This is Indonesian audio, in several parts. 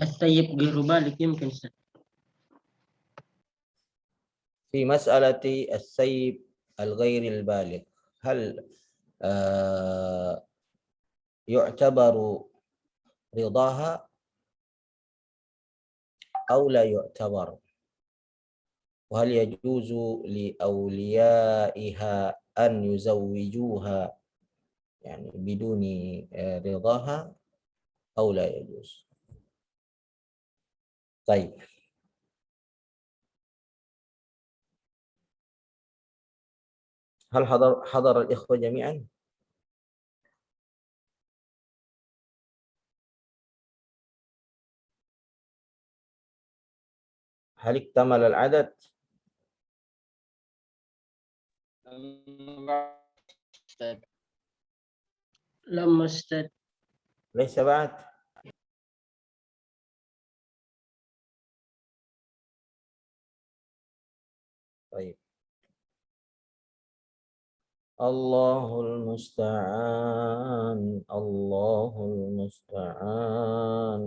الثيب غير بالغ يمكن أستاذ. في مسألة الثيب الغير البالغ هل يعتبر رضاها أو لا يعتبر؟ وهل يجوز لأوليائها أن يزوجوها يعني بدون رضاها أو لا يجوز؟ طيب، هل حضر الإخوة جميعا؟ هل اكتمل العدد؟ لما أستاذ. ليس بعد؟ طيب، الله المستعان، الله المستعان.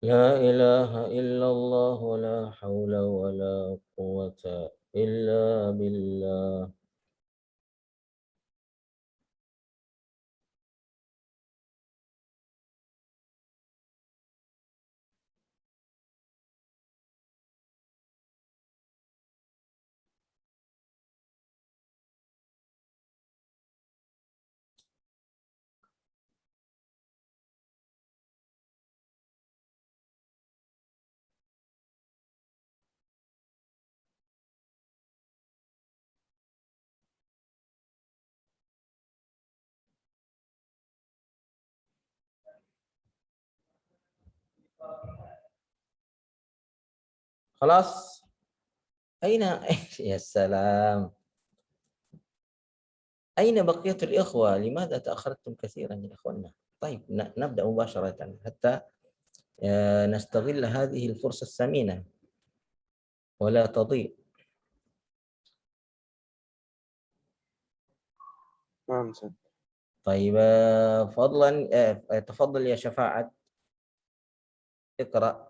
لا إله إلا الله ولا حول ولا قوة إلا بالله. خلاص؟ أين يا سلام، أين بقية الإخوة؟ لماذا تأخرتم كثيرا يا إخوانا؟ طيب، نبدأ مباشرة حتى نستغل هذه الفرصة الثمينة ولا تضيع. نعم سيد. طيب، فضلا تفضل يا شفاعة، اقرأ.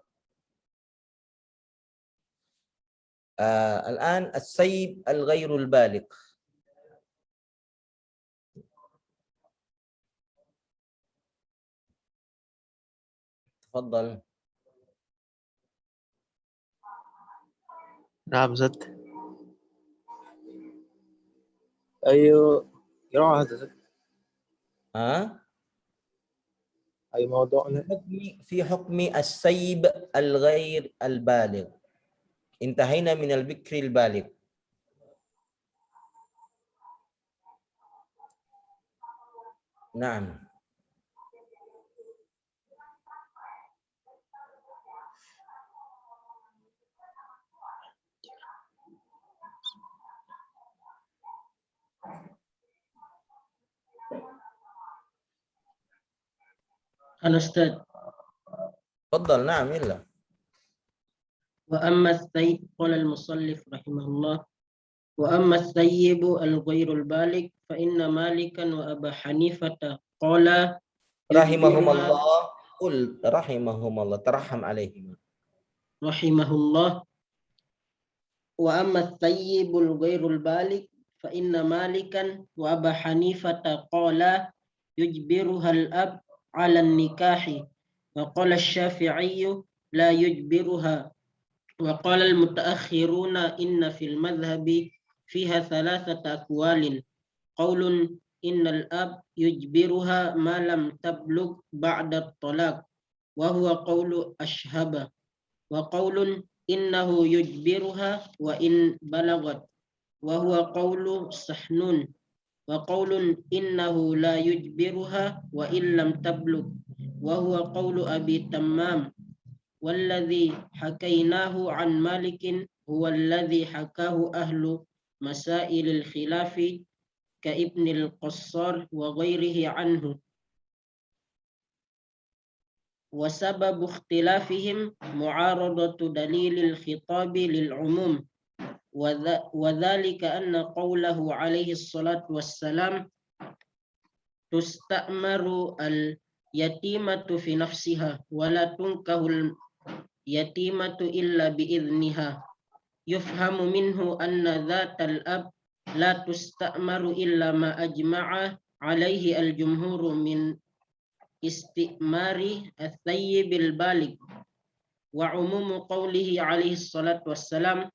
الآن السيب الغير البالغ. تفضل. نعم سيد. أيوه قراءة هذا سيد. أي موضوعنا؟ في حكم السيب الغير البالغ، انتهينا من البكر البالغ. نعم. أنا أستاذ. تفضل. نعم. إلا وأما الثيب قال المصنف رحمه الله: وأما الثيب الغير البالغ فإن مالكا وأبا حنيفة قال رحمهم يجبرها. الله. قل رحمهم الله، ترحم عليهم. رحمه الله. وأما الثيب الغير البالغ فإن مالكا وأبا حنيفة قال يجبرها الأب على النكاح، وقال الشافعي لا يجبرها، وقال المتأخرون إن في المذهب فيها ثلاثة أقوال. قول إن الأب يجبرها ما لم تبلغ بعد الطلاق وهو قول أشهب، وقول إنه يجبرها وإن بلغت وهو قول سحنون، وقول إنه لا يجبرها وإن لم تبلغ وهو قول أبي تمام. والذي حكيناه عن مالك هو الذي حكاه أهل مسائل الخلاف كابن القصار وغيره عنه. وسبب اختلافهم معارضة دليل الخطاب للعموم، وذلك أن قوله عليه الصلاة والسلام تستأمر اليتيمة في نفسها ولا تنكه اليتيمة إلا بإذنها، يفهم منه أن ذات الأب لا تستأمر إلا ما أجمع عليه الجمهور من استئمار الثيب البالغ. وعموم قوله عليه الصلاة والسلام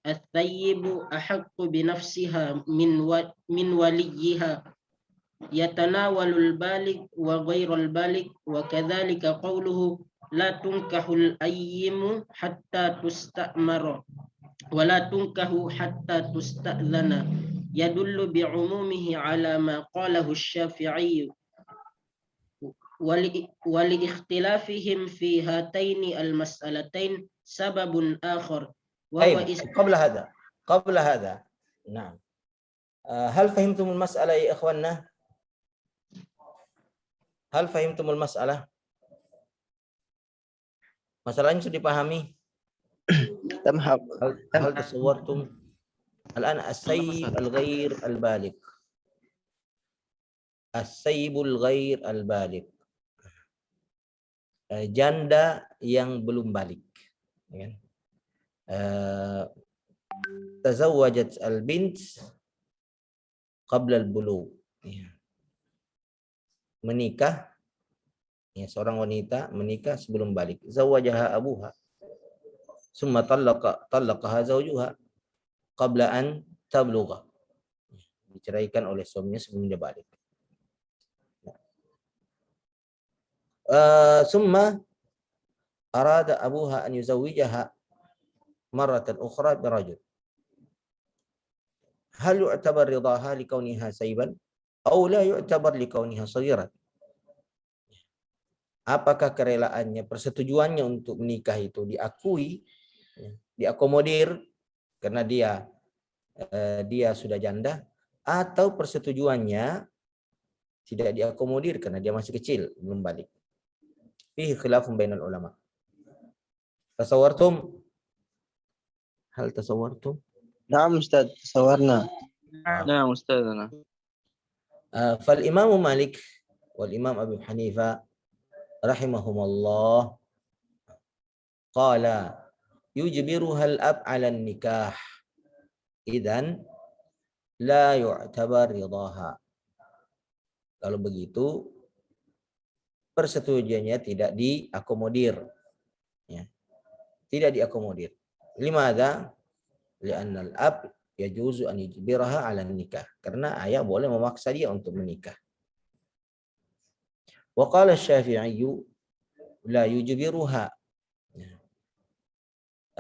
الثيب أحق بنفسها من وليها يتناول البالغ وغير البالغ. وكذلك قوله لا تنكح الأيم حتى تستأمر ولا تنكح حتى تستأذن يدل بعمومه على ما قاله الشافعي. ولإختلافهم في هاتين المسألتين سبب آخر وهو قبل هذا نعم هل فهمتم المسألة يا إخواننا؟ هل فهمتم المسألة؟ Masalahnya sudah dipahami? هل تصورتم الآن السيب الغير البالغ، السيب الغير البالغ, janda yang belum balik, tazawwajat al-bint qabla al-bulugh, menikah, seorang wanita menikah sebelum balik, zawwajaha abuha summa talaqaha zawjuha qabla an tablugha, diceraikan oleh suaminya sebelum dia balik. Summa arada abuha an yuzawwijaha marratan ukhra birajul. Hal yu'tabar ridaha likauniha sayyiban aw la yu'tabar likauniha saghiran? Apakah kerelaannya, persetujuannya untuk menikah itu diakui, diakomodir karena dia sudah janda, atau persetujuannya tidak diakomodir karena dia masih kecil, belum balik? Fihi khilafun bainal ulama. Tasawartum? Hal tasawartum? نعم أستاذ تصورنا. نعم أستاذنا. فالإمام مالك والإمام أبي حنيفة رحمهم الله قال يجبرها الأب على النكاح إذن لا يعتبر رضاها. Kalau begitu persetujuannya tidak diakomodir, tidak diakomodir. Limadha? Li'anna al-ab yajuzu an yujbiraha 'ala nikah, karena ayah boleh memaksa dia untuk menikah. Wa qala asy-Syafi'i la yujbiruha.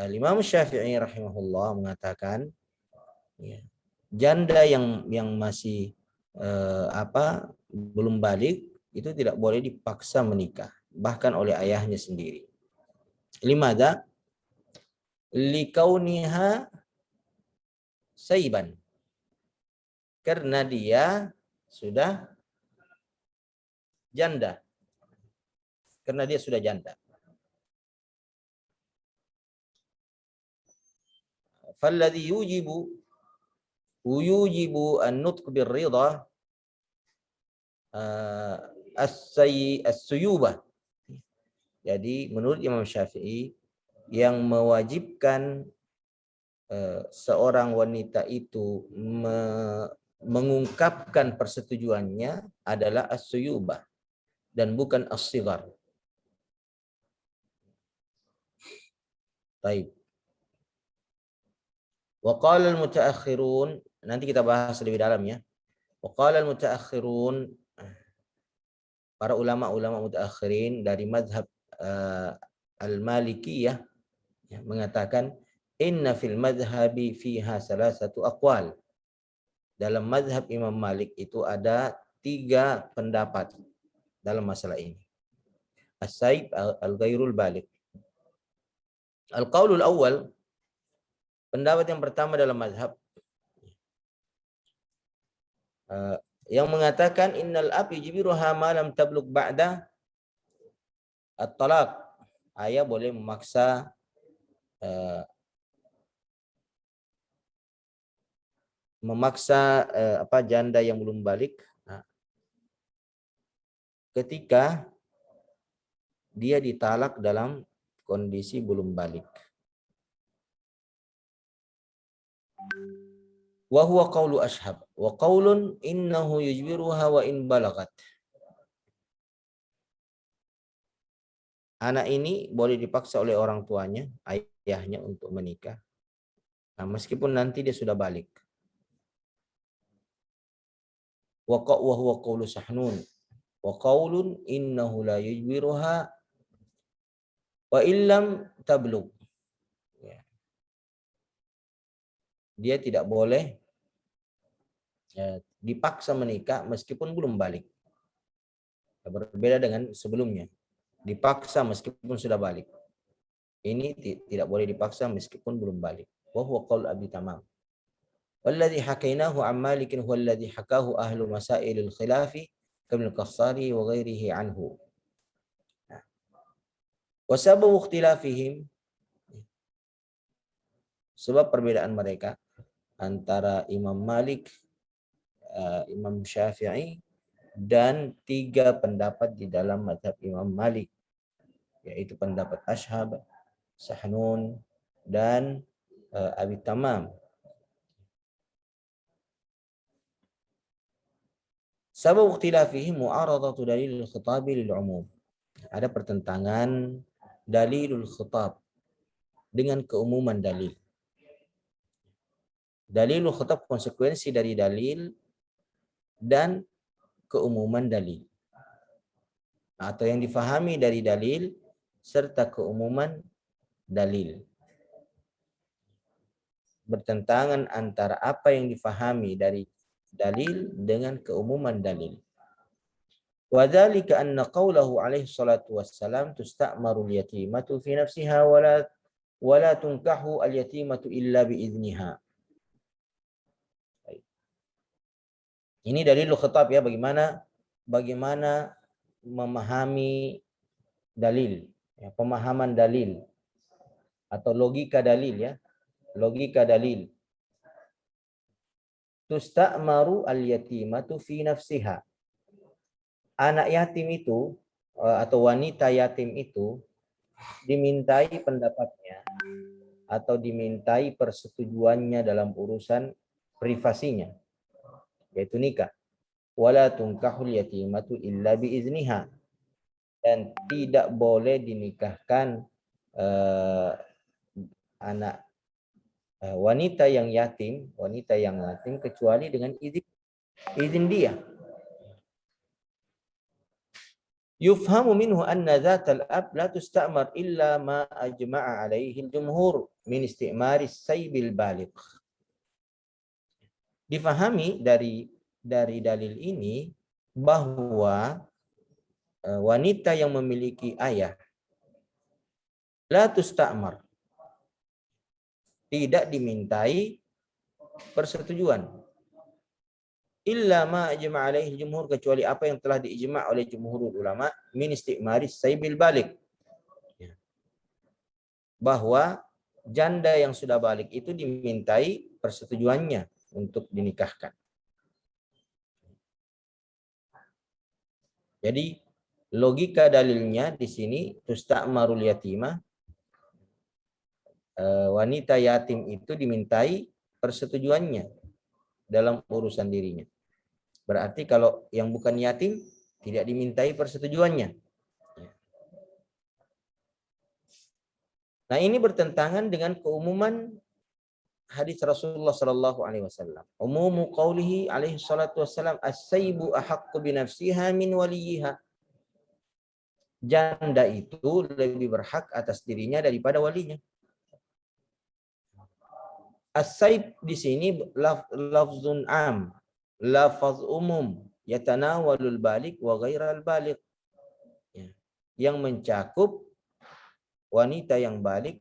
Al-Imam Syafi'i rahimahullah mengatakan janda yang masih belum balik itu tidak boleh dipaksa menikah, bahkan oleh ayahnya sendiri. Limadha? Likauniha sayyiban, karena dia sudah janda. Karena dia sudah janda. Falladhi yujibu an-nutq bir-ridha as-suyubah. Jadi menurut Imam Syafi'i yang mewajibkan seorang wanita itu mengungkapkan persetujuannya adalah as-suyubah dan bukan as-sighar. Baik. Wa qala al-mutaakhirun, nanti kita bahas lebih dalam ya. Wa qala al-mutaakhirun, para ulama-ulama mutaakhirin dari mazhab al-Malikiyah ya, mengatakan inna fil madhhabi fiha salasatu aqwal. Dalam mazhab Imam Malik itu ada 3 pendapat dalam masalah ini. As-saib al-ghairul balik. Al-qaulul awal, pendapat yang pertama dalam mazhab yang mengatakan innal abi jibiruha ma lam tablug ba'da at-talaq. Ayah boleh memaksa janda yang belum balik ketika dia ditalak dalam kondisi belum balik. Wa huwa qaulu ashhab wa qaulun innahu yujbiruha wa in balagat. Anak ini boleh dipaksa oleh orang tuanya, ayahnya untuk menikah. Nah, meskipun nanti dia sudah balik. Wa huwa qaulu Sahnun wa qaulun innahu la yujbiruha wa illam tablugh. Dia tidak boleh dipaksa menikah meskipun belum balik. Berbeda dengan sebelumnya. Dipaksa meskipun sudah balik. Ini tidak boleh dipaksa meskipun belum balik. Wa huwa qaul Abi Tamam. Walladhi hakainahu an Malik huwa alladhi hakahu ahlu masailil khilafi kamil Qassari wa ghairihi anhu. Wa sababu ikhtilafihim, sebab perbedaan mereka antara Imam Malik, Imam Syafi'i, dan 3 pendapat di dalam mazhab Imam Malik, yaitu pendapat Ashhab, Sahnun, dan Abi Tamam. Sabab ikhtilafihim mu'aradatu dalilul khitabi lil umum. Ada pertentangan dalilul khitab dengan keumuman dalil. Dalilul khitab konsekuensi dari dalil dan keumuman dalil. Atau yang difahami dari dalil serta keumuman dalil. Bertentangan antara apa yang difahami dari dalil dengan keumuman dalil. Wa dzalika anna qawlahu alaihi salatu wassalam tusta'maru al-yatimatu fi nafsiha wa la tunkahu al-yatimatu illa bi idniha. Ini dalil khitab ya, bagaimana memahami dalil, ya, pemahaman dalil atau logika dalil ya, logika dalil. Tusta'maru al-yatimatu fi nafsiha. Anak yatim itu atau wanita yatim itu dimintai pendapatnya atau dimintai persetujuannya dalam urusan privasinya, yaitu nikah. Wala tunkahul yatimatu illa biizniha. Dan tidak boleh dinikahkan anak wanita yang yatim kecuali dengan izin dia. Yufhamu minhu anna dzatal ab la tusta'mar illa ma ajma'a alaihi al-jumhur min istimari saybil baligh. Difahami dari dalil ini bahwa wanita yang memiliki ayah la tusta'mar, tidak dimintai persetujuan, illa ma ajma' alaihi jumhur, kecuali apa yang telah diijma' oleh jumhurul ulama min istimari saybil baligh, bahwa janda yang sudah balik itu dimintai persetujuannya untuk dinikahkan. Jadi logika dalilnya di sini tusta'marul yatimah, wanita yatim itu dimintai persetujuannya dalam urusan dirinya. Berarti kalau yang bukan yatim tidak dimintai persetujuannya. Nah, ini bertentangan dengan keumuman hadis Rasulullah sallallahu alaihi wasallam. Umumu qaulihi alaihi salatu wassalam, as-sayyibu ahaqqu bi nafsiha min waliyiha. Janda itu lebih berhak atas dirinya daripada walinya. As-saib di sini lafzun am, lafaz umum, yatanawalul balik wa ghairal balik. Ya. Yang mencakup wanita yang balik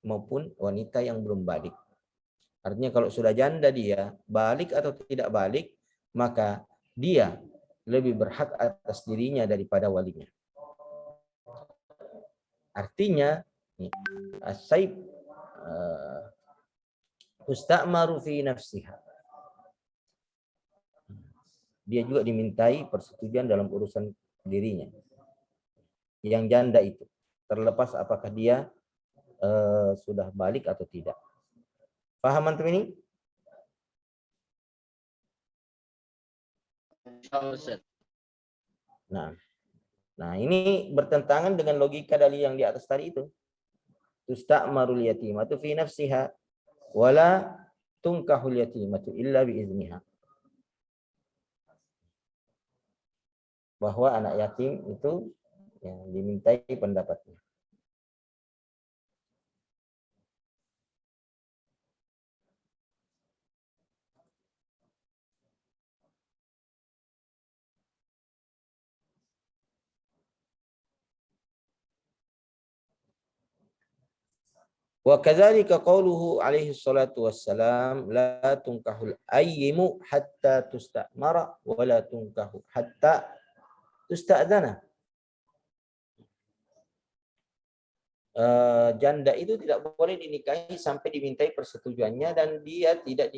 maupun wanita yang belum balik. Artinya kalau sudah janda dia, balik atau tidak balik, maka dia lebih berhak atas dirinya daripada walinya. Artinya, as-saib tusta'maru fi nafsiha. Dia juga dimintai persetujuan dalam urusan dirinya. Yang janda itu, terlepas apakah dia sudah balik atau tidak. Paham antum ini? Nah, ini bertentangan dengan logika dalil yang di atas tadi itu. Tusta'marul yatimatu fi nafsiha wala tunkahul yatimatu illa bi izniha. Bahwa anak yatim itu yang dimintai pendapatnya. Wa kadzalika qauluhu alaihi salatu wassalam, la tunkahul ayyimu hatta tusta'mara wa la tunkahu hatta tusta'dzana. Janda itu tidak boleh dinikahi sampai dimintai persetujuannya, dan dia tidak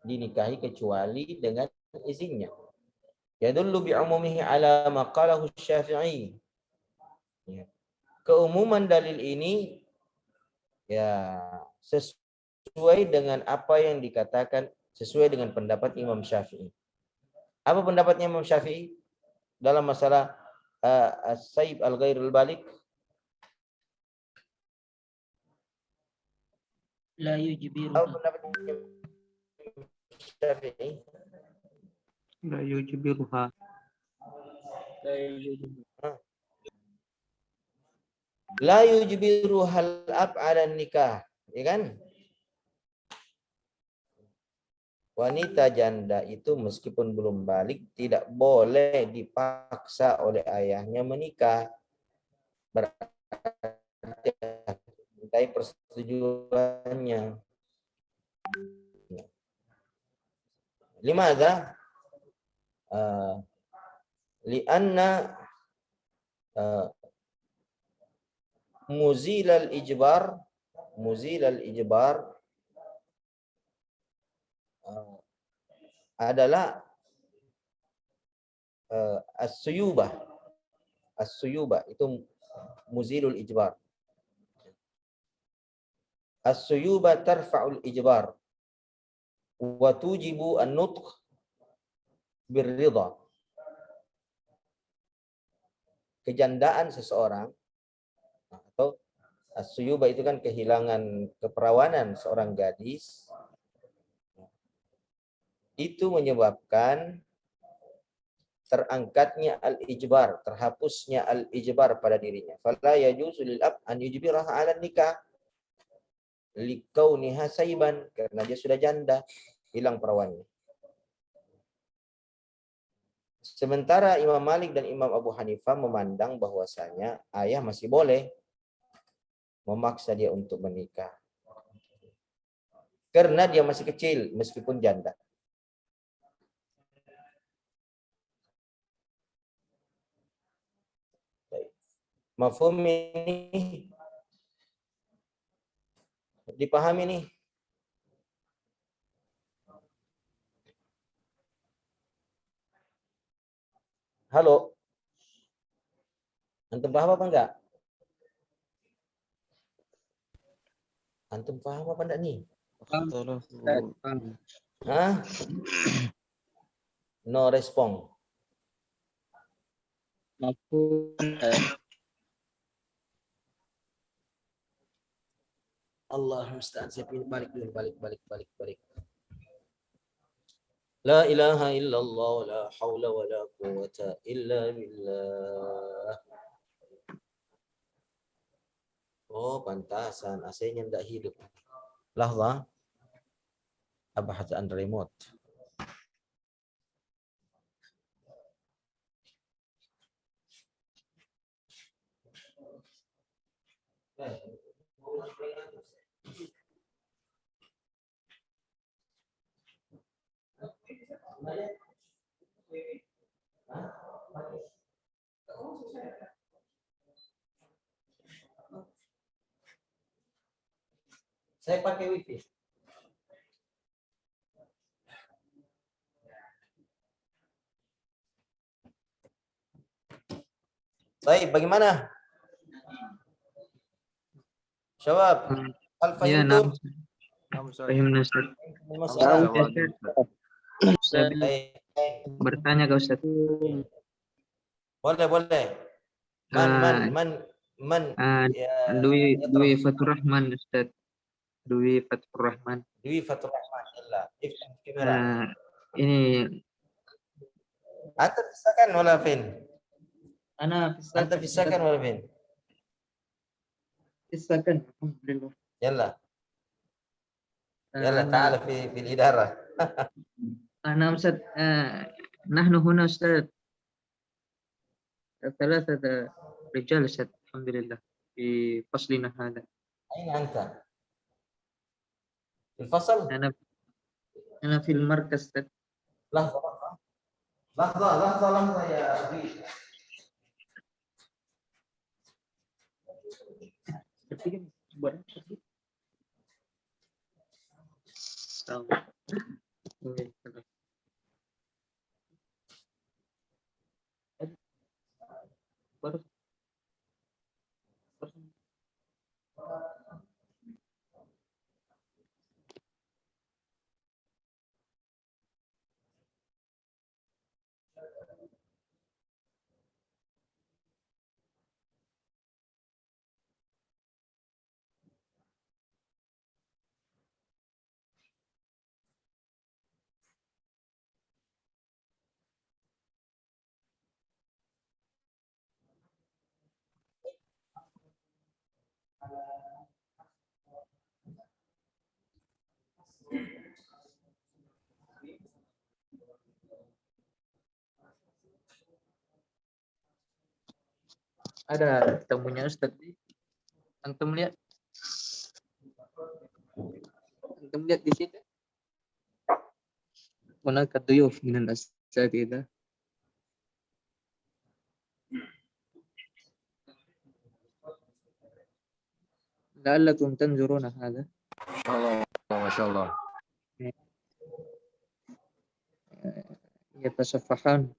dinikahi kecuali dengan izinnya. Yadullu bi'umumihi ala ma qalahu Syafi'i. Keumuman dalil ini ya sesuai dengan apa yang dikatakan, sesuai dengan pendapat Imam Syafi'i. Apa pendapatnya Imam Syafi'i dalam masalah as-saib al-ghairul balik? La yujbiruha. Apa pendapatnya Imam Syafi'i? La yujbiruha. La yujbiru hal ab ala nikah, ya kan? Wanita janda itu meskipun belum balik tidak boleh dipaksa oleh ayahnya menikah. Berarti mintai persetujuannya. Limadha? Lianna muzilal ijbar adalah as-suyubah itu muzilul ijbar. As-suyubah tarfa'ul ijbar wa tujibu an-nutq birridha. Kejandaan seseorang atau as-suyubah itu kan kehilangan keperawanan seorang gadis, itu menyebabkan terangkatnya al-ijbar, terhapusnya al-ijbar pada dirinya. Fala yajuzu lil ab an yujbiraha 'ala nikah likauniha saiban, karena dia sudah janda, hilang perawannya. Sementara Imam Malik dan Imam Abu Hanifah memandang bahwasanya ayah masih boleh memaksa dia untuk menikah. Karena dia masih kecil meskipun janda. Mafhum ini? Dipahami nih? Halo? Antum paham apa enggak? Antum paham apa enggak nih? Hah? No respon. Allah musta'an. Saya balik dulu, balik. La ilaha illallah, la haula wa la quwwata illa billah. Oh, pantasan AC-nya tidak hidup. Lahza. Abahas an remote. Saya pakai wifi. Baik, bagaimana? Syabab, hal Ya, fahimtum? fahimna Ustaz. Masalah. Ustaz, Baik. bertanya ke Ustaz. Boleh. Man ya, Dwi Fatur Rahman Ustaz. Dwi Fatur Rahman. Dwi Fatur Rahman. Yalla, iftah kamera. Ini Anta fisakan wala fin? Ana Anta fisakan wala fin? fisakan. Alhamdulillah. Yalla, ta'ala fi al-idara. أنا أستاذ نحن هنا أستاذ 3 رجال أستاذ الحمد لله في فصلنا هذا. أين أنت؟ في الفصل؟ أنا في المركز أستاذ. لحظة يا أخي. Ada tamunya Ustaz. Antum lihat di situ. هناك ضيوف من الأساتذة. لعلكم تنظرون هذا. ما شاء الله. يتصفحان.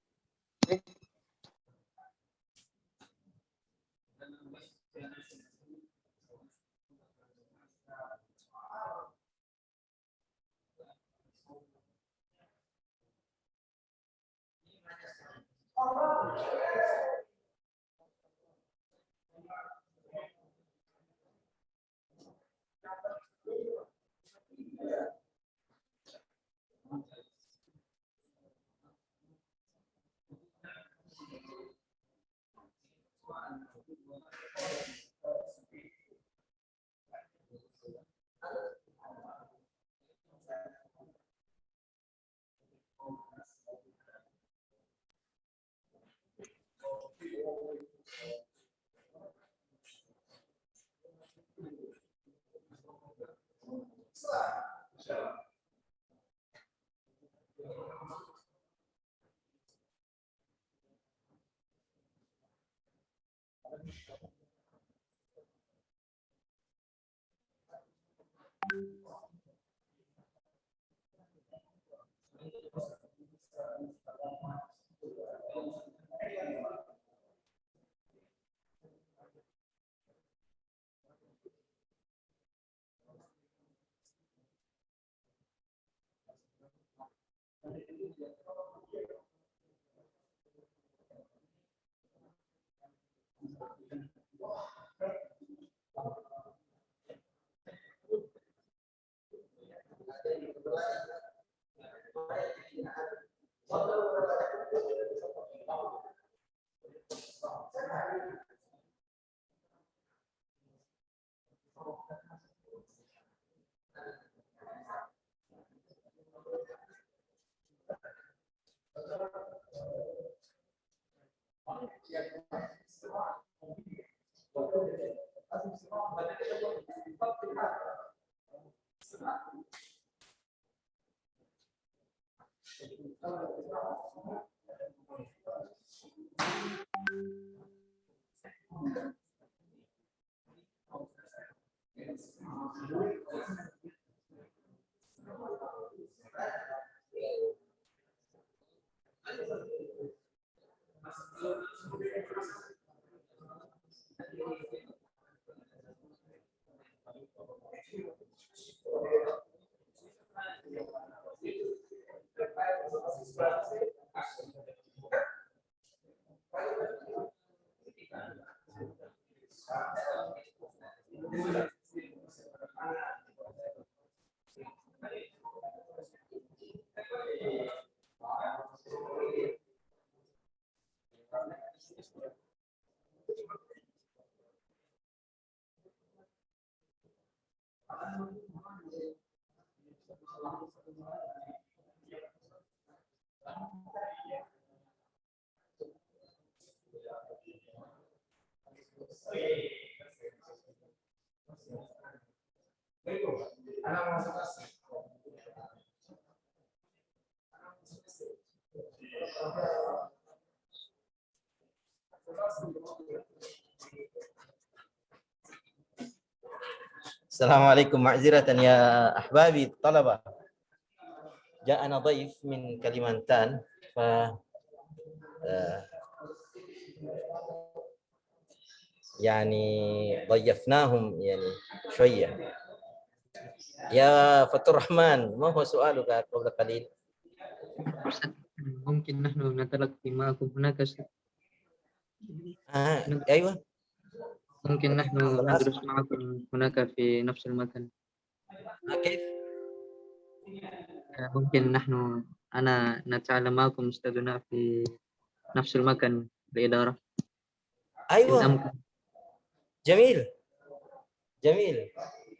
السلام عليكم. معذرة يا أحبابي الطلبة، جاءنا ضيف من كليمانتان ف يعني ضيفناهم يعني شوية. يا فتح الرحمن، ما هو سؤالك قبل قليل؟ ممكن نحن نتلقي معكم هناك أيوة، ممكن نحن ندرس معكم هناك في نفس المكان. كيف؟ ممكن أنا نتعلم معكم أستاذنا في نفس المكان الإدارة. إن أيوة، أمكن. جميل جميل.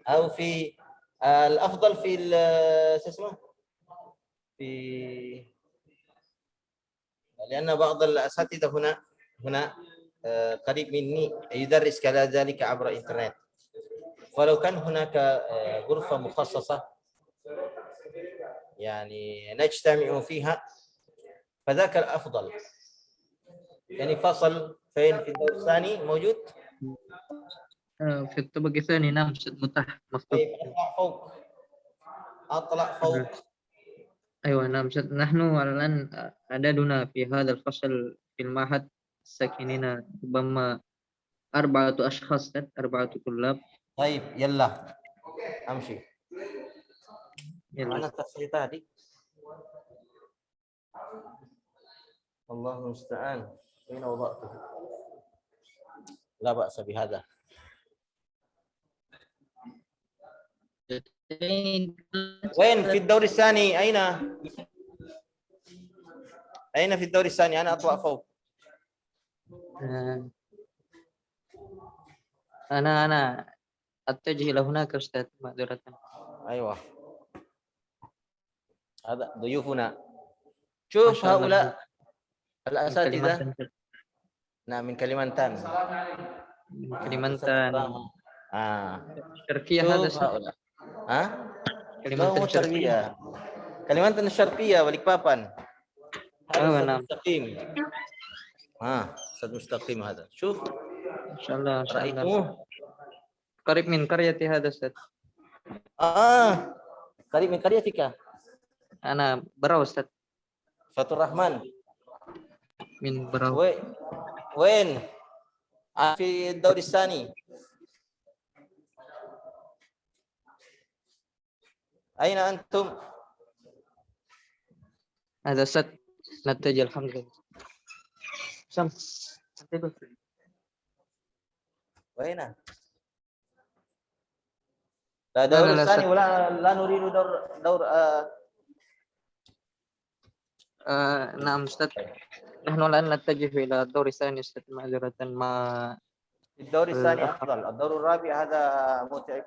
أو في الأفضل في شو اسمه، في لأن بعض الأساتذة هنا قريب مني يدرس كذلك عبر الإنترنت، فلو كان هناك غرفة مخصصة يعني نجتمع فيها فذاك الأفضل. يعني فصل فين في الدور الثاني موجود؟ في الطابق الثاني، نعم، متاح مفتوح. طيب أطلع فوق. أيوة نعم، نحن الآن عددنا في هذا الفصل في المعهد ساكنين ربما 4 أشخاص، 4 طلاب. طيب يلا أمشي. يلا. أنا تصحيح هذه، الله المستعان. أين وضعته؟ لا بأس بهذا. وين في الدور الثاني؟ أين في الدور الثاني؟ أنا أطلع فوق. أنا أتجه إلى هناك أستاذ، معذرة. أيوة، هذا ضيوفنا. شوف هؤلاء الأساتذة. نعم، من كليمانتان. كليمانتان الشرقية. هذا شوف هؤلاء. لا، كليمانتان مو الشرقية. تربية، كليمانتان الشرقية Balikpapan. هذا أستاذ نعم. مستقيم. أستاذ مستقيم هذا. شوف إن شاء الله رأيتموه؟ قريب من قريتي هذا أستاذ. قريب من قريتك. أنا براو أستاذ. فتح الرحمن من براو. وين؟ في الدور الثاني. أين أنتم؟ هذا أستاذ نتجه الحمد لله. وين؟ لا لا دور لا الثاني ست... ولا لا نريد دور نعم أستاذ، نحن الآن نتجه إلى الدور الثاني أستاذ، معذرة مع الدور الثاني الأخ. أفضل. الدور الرابع هذا متعب.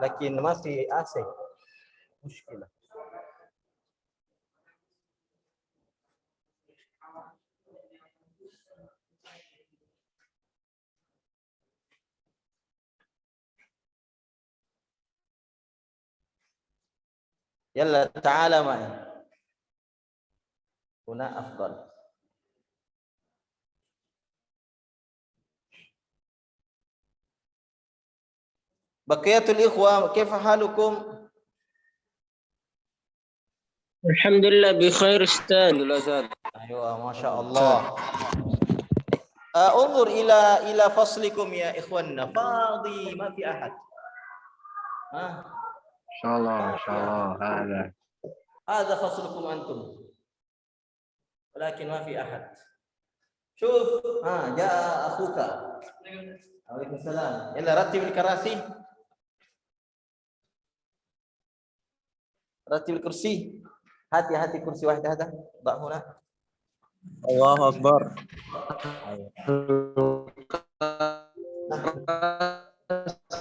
لكن ما في AC مشكلة. يلا تعال معي هنا أفضل. بقية الإخوة كيف حالكم؟ الحمد لله بخير أستاذ. الحمد لله أستاذ. أيوة ما شاء الله. انظر إلى فصلكم يا إخواننا، فاضي ما في أحد. إن شاء الله إن شاء الله. هذا فصلكم أنتم، ولكن ما في أحد. شوف جاء أخوك. عليكم السلام. يلا رتب الكراسي، رتب الكرسي. هاتي كرسي واحد هذا، ضع هنا. الله أكبر.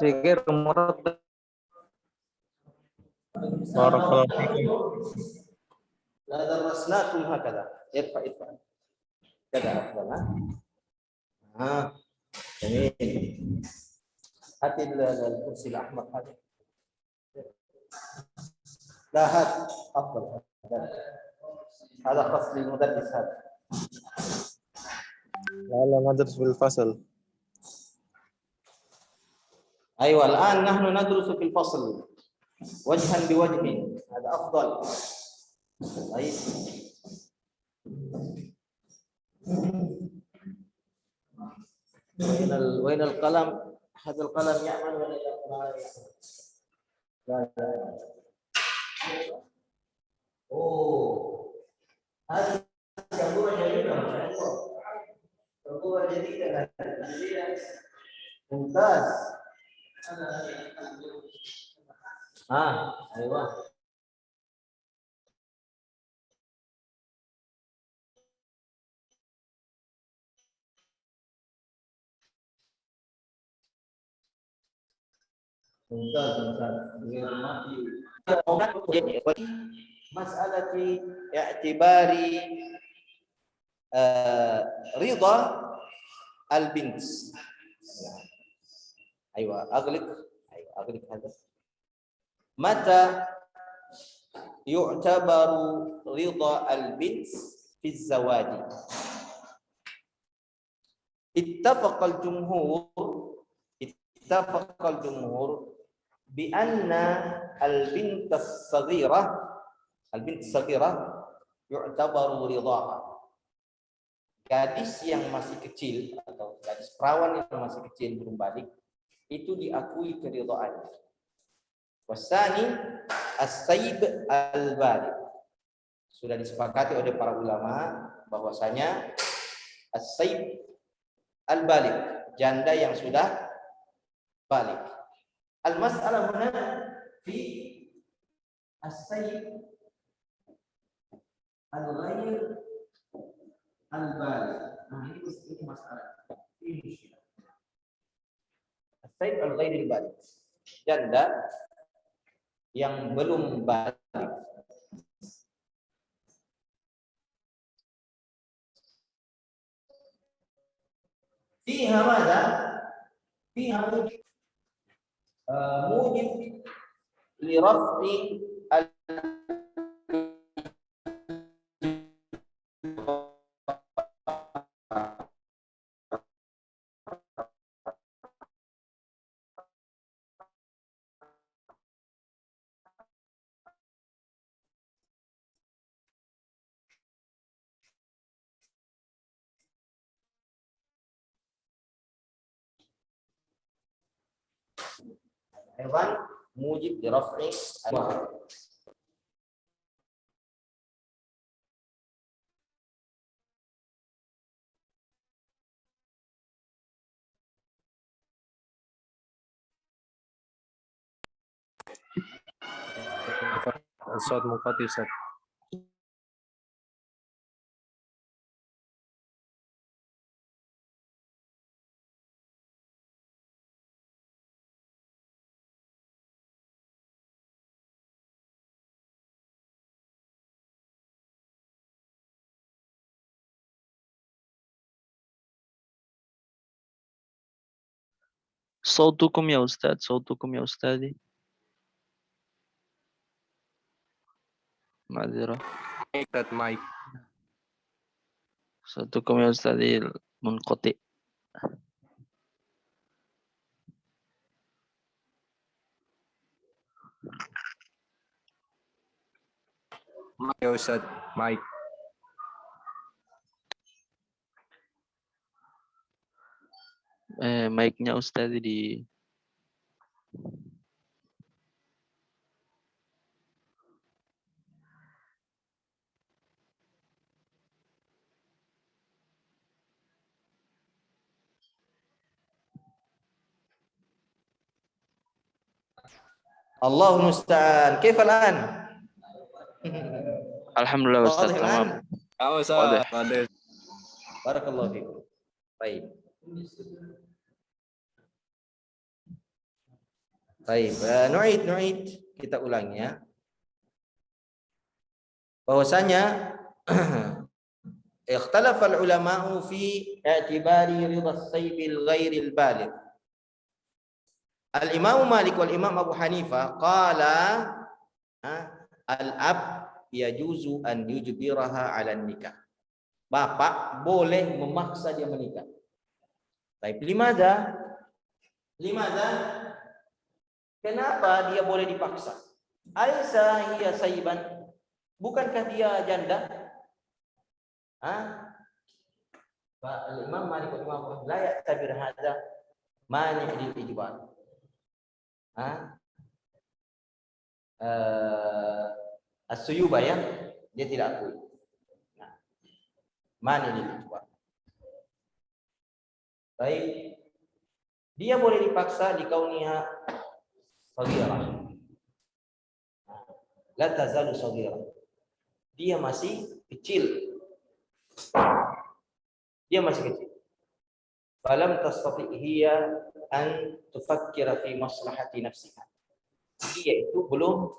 غير مرتب. بارك الله فيكم. لا درسناكم هكذا. ارفع كذا أفضل. جميل. هات الكرسي الأحمر هذا. لا هات أفضل. هذا فصل المدرس هذا. يلا ندرس في الفصل. أيوة الآن نحن ندرس في الفصل وجها بوجه، هذا أفضل. طيب وين القلم؟ هذا القلم يعمل ولا لا؟ لا. أوه هذه سبورة جديدة ما شاء الله. سبورة جديدة ممتاز. أيوة ممتاز. مسألة اعتبار رضا البنت. أيوة أغلق هذا. متى يعتبر رضا البنت في الزواج؟ اتفق الجمهور بأن البنت الصغيرة يعتبر رضاها. Gadis yang masih kecil atau gadis perawan yang masih kecil belum balik itu diakui keridhaannya. Wasani as-sayyib al-baligh. Sudah disepakati oleh para ulama bahwasanya as-sayyib al-baligh, janda yang sudah balik. Al-mas'alah huna fi as-sayyib al-ghair al-baligh. Ini masalah. Ini as-sayyib al-ghair al-baligh, janda yang belum balik. Fiha mada? Fiha mujib li raf'i hewan mujib li raf'i الصوت منقطع أستاذ. صوتكم يا أستاذ، صوتكم يا أستاذي، معذرة. أستاذ مايك. صوتكم يا أستاذي منقطع. يا أستاذ مايك. Mic-nya Ustadz di Allahul musta'an. Kaifa al-an? Alhamdulillah Ustadz, واضح tamam. الآن؟ أو أستاذ واضح. واضح. بارك الله فيكم. طيب. Baik, nu'id kita ulangi ya. Bahwasanya ikhtalafa al-ulama'u fi i'tibari ridha as-sayb al-ghair al-baligh. Al-Imam Malik wal Imam Abu Hanifah qala al-ab yajuzu an yujbiraha 'ala nikah. Bapak boleh memaksa dia menikah. Baik, limadha? Kenapa dia boleh dipaksa? Aisa hiya sayyiban? Bukankah dia janda? Al-Imam Malik wa Imam Ahmad la ya'tabir hadza mani' lil ijbar. As-suyuba ya, dia tidak akui. Mani lil ijbar. Baik. Dia boleh dipaksa di kauniha saghirah. La tazalu saghirah. Dia masih kecil. Falam tastati hiya an tufakkira fi maslahati nafsiha. Dia itu belum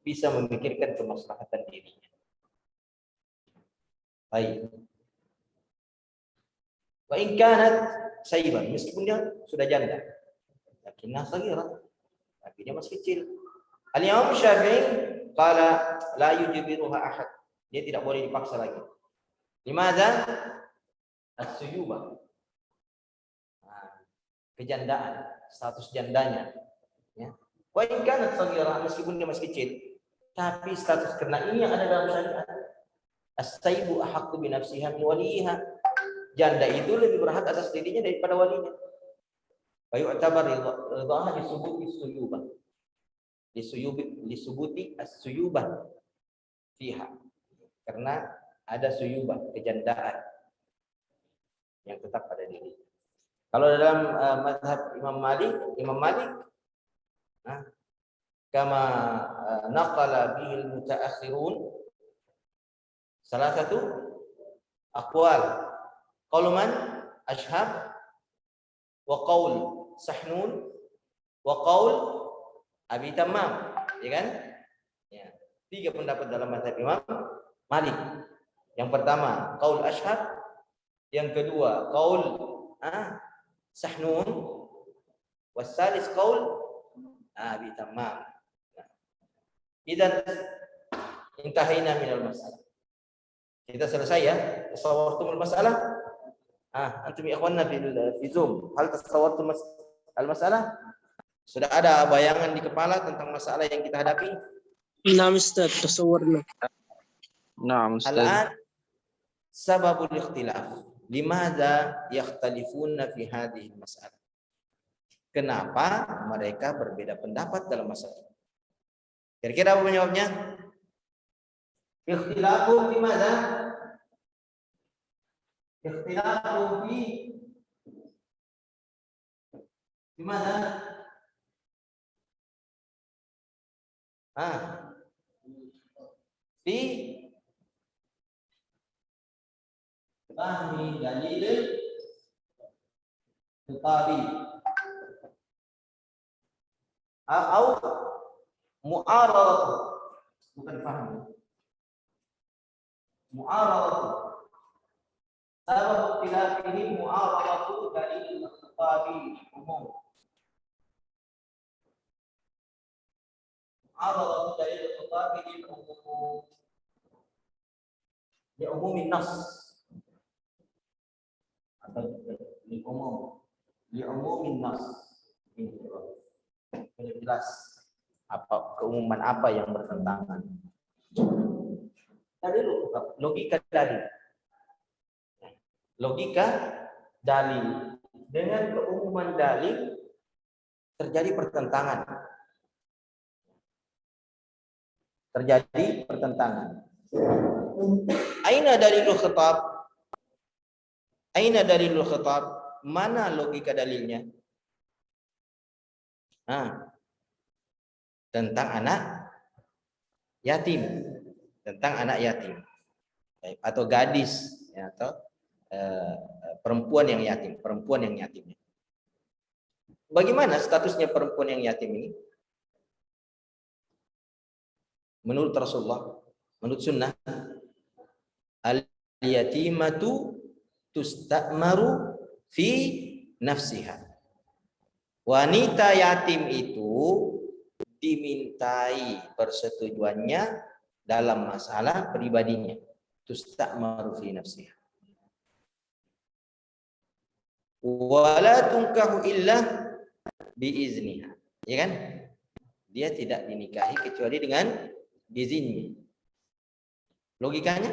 bisa memikirkan kemaslahatan dirinya. Baik. Wa in kanat sayyiban, meskipun dia sudah janda. Lakinna saghirah. Tapi dia masih kecil. Al-Imam Syafi'i qala la yujbiruha ahad. Dia tidak boleh dipaksa lagi. Limadza? As-suyuba. Kejandaan, status jandanya. Ya. Wa in kanat saghirah, meskipun dia masih kecil, tapi status karena ini yang ada dalam syariat. As-sayyibu ahaqqu bi nafsiha min waliha. Janda itu lebih berhak atas dirinya daripada walinya. Fa yu'tabar ridhaha li subuti as-suyuba. Li subuti as-suyuba fiha. Karena ada suyubah, kejandaan yang tetap pada diri. Kalau dalam mazhab Imam Malik kama naqala bihi al-mutaakhirun, salah satu aqwal qauluman Ashhab wa qaul Sahnun wa qaul Abi Tammam, ya kan? Ya, 3 pendapat dalam mazhab Imam Malik. Yang pertama qaul Ashhab, yang kedua qaul Sahnun, wasalis qaul Abi Tammam. Idan intahina minal masalah. Kita selesai ya. Tasawwartumul masalah? Antum ya ikhwanna fi Zoom, hal tasawwartum al-masalah? Sudah ada bayangan di kepala tentang masalah yang kita hadapi? Naam Ustaz, tasawwarna. Naam Ustaz. Al-an sababul ikhtilaf. Limadza yakhtalifuna fi hadhihi masalah? Kenapa mereka berbeda pendapat dalam masalah ini? Kira-kira apa penyebabnya? Ikhtilafu fi madza? Ikhtilafu fi madza? fi fahmi dalil khitabi au mu'aradah, bukan fahmi, mu'aradah. Sabab ikhtilafihi mu'aradatu dalil khitabi umum. Mu'aradatu dalil khitabi umum. Di umumin nas atau di umum, di umumin nas. Ini jelas apa keumuman apa yang bertentangan. Tadi logika dalil. Logika dalil dengan keumuman dalil terjadi pertentangan. Terjadi pertentangan. Aina dalilul khitab? Aina dalilul khitab? Mana logika dalilnya? Tentang anak yatim, tentang anak yatim, atau gadis, ya, atau perempuan yang yatim, perempuan yang yatim. Bagaimana statusnya perempuan yang yatim ini? Menurut Rasulullah, menurut sunnah, al-yatimatu tusta'maru fi nafsiha. Wanita yatim itu dimintai persetujuannya dalam masalah pribadinya. Tusta'maru fi nafsiha. Wala tunkahu illa biizniha, ya kan? Dia tidak dinikahi kecuali dengan izinnya. Logikanya?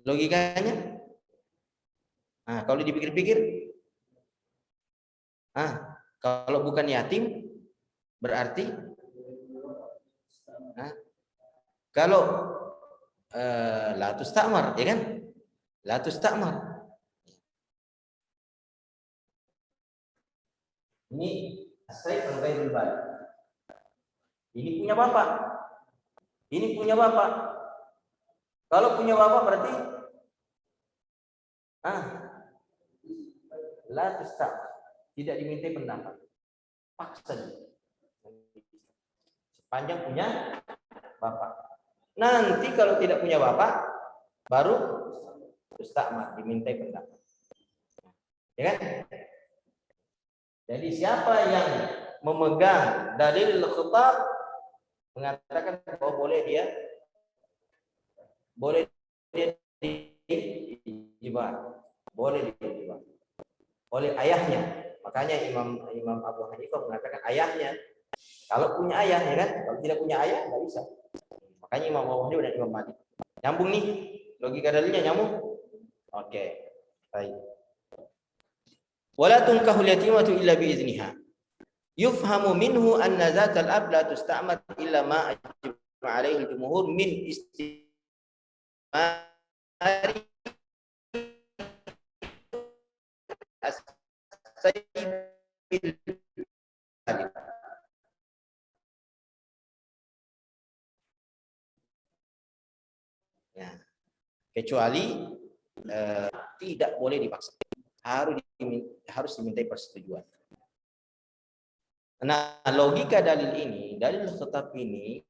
Logikanya? Kalau dipikir-pikir, kalau bukan yatim berarti kalau la tustamar, ya kan? La tustamar. Ini asyik al-ghairul balik. Ini punya bapak. Ini punya bapak. Kalau punya bapak berarti la tustamar. Tidak dimintai pendapat. Paksa dia. Sepanjang punya bapak. Nanti kalau tidak punya bapak, baru tustamar, dimintai pendapat. Ya kan? Jadi siapa yang memegang dalil khitab mengatakan bahwa boleh dia dijibar, boleh dijibar oleh ayahnya. Makanya Imam Abu Hanifah mengatakan ayahnya. Kalau punya ayah, ya kan? Kalau tidak punya ayah nggak bisa. Makanya Imam Abu Hanifah dan Imam Malik. Nyambung nih, logika dalilnya nyambung. Oke, baik. Wala tunkahul yatimatu illa biizniha. Yufhamu minhu anna zatal ab la tusta'mar illa ma ajma alaihi al-jumhur min istimari as-sayyid. Ya. Kecuali tidak boleh dipaksa. Harus dimintai persetujuan. Nah, logika dalil ini, dalil khitab ini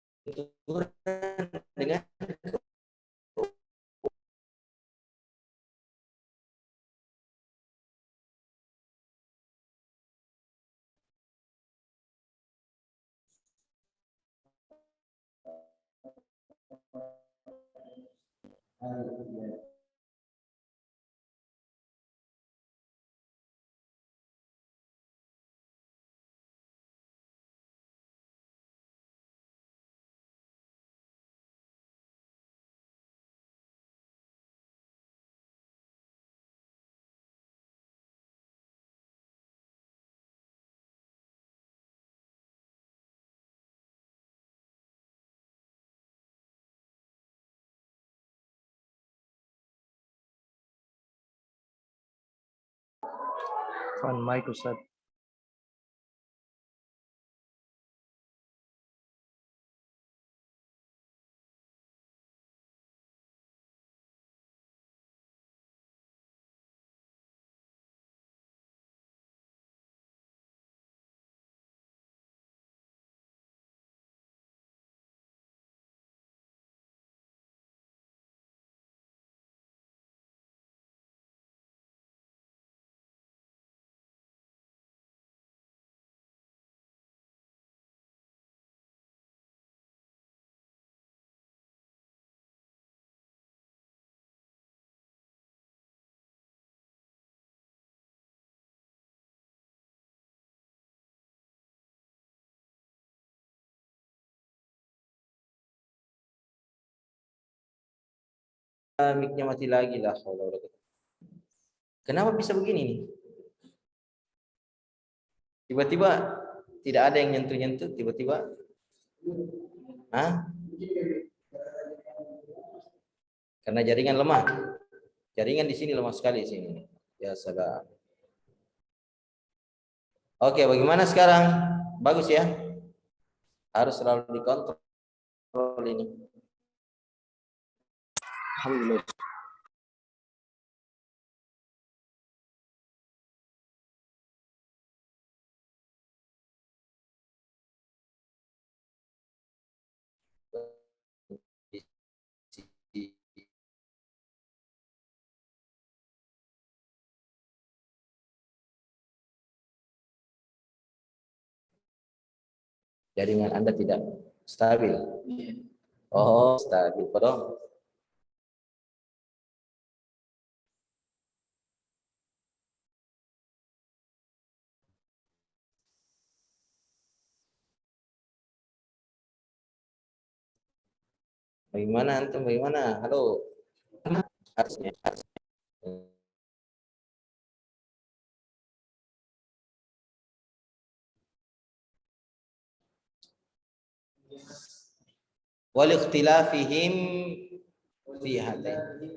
berbenturan dengan Afwan, mic Ustaz. Mic-nya mati lagi lah. Kenapa bisa begini nih? Tiba-tiba tidak ada yang nyentuh-nyentuh, tiba-tiba karena jaringan lemah. Jaringan di sini lemah sekali sini. Ya salah. Oke, bagaimana sekarang? Bagus ya? Harus selalu dikontrol ini. Alhamdulillah. Jaringan Anda tidak stabil. Oh, stabil. Pardon. Bagaimana antum? Bagaimana? Halo. Harusnya. Wal ikhtilafihim fi hadain.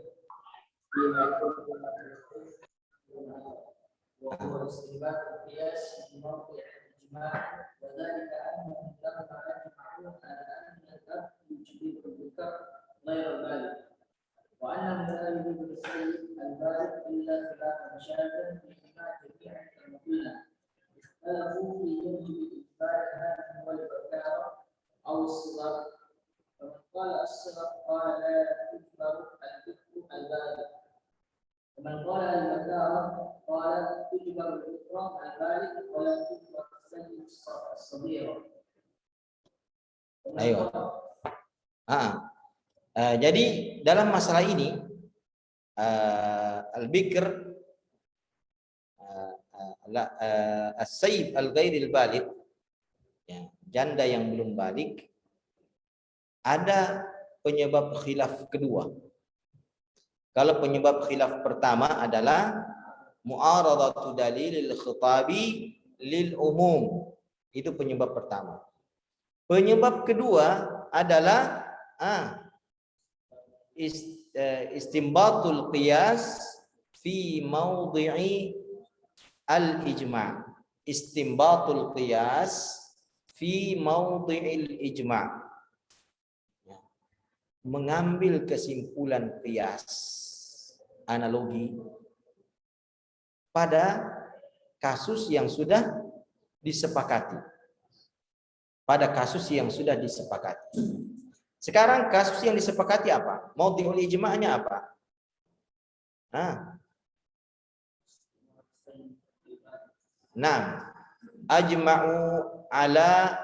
وأنه لا يوجد السيد البالغ إلا خلاف مشاكل في إجماع جميع المقلة اختلفوا في يوجب إثبات هذه والبكارة أو الصغر فمن قال الصغر قال لا تجبر البكر البالغ ومن قال البكارة قال تجبر البكر البالغ ولا تجبر السيد الصغير. Ayo. Jadi dalam masalah ini al-bikr as-sayyib al-ghairil baligh, ya, janda yang belum balik, ada penyebab khilaf kedua. Kalau penyebab khilaf pertama adalah mu'aradatu dalilil khitabi lil umum. Itu penyebab pertama. Penyebab kedua adalah istimbatul qiyas fi mawdi'i al-ijma'. Istimbatul qiyas fi mawdi'il ijma'. Mengambil kesimpulan qiyas, analogi pada kasus yang sudah disepakati. Pada kasus yang sudah disepakati. Sekarang kasus yang disepakati apa? Mawdi'ul ijma'nya apa? Nah, ajma'u ala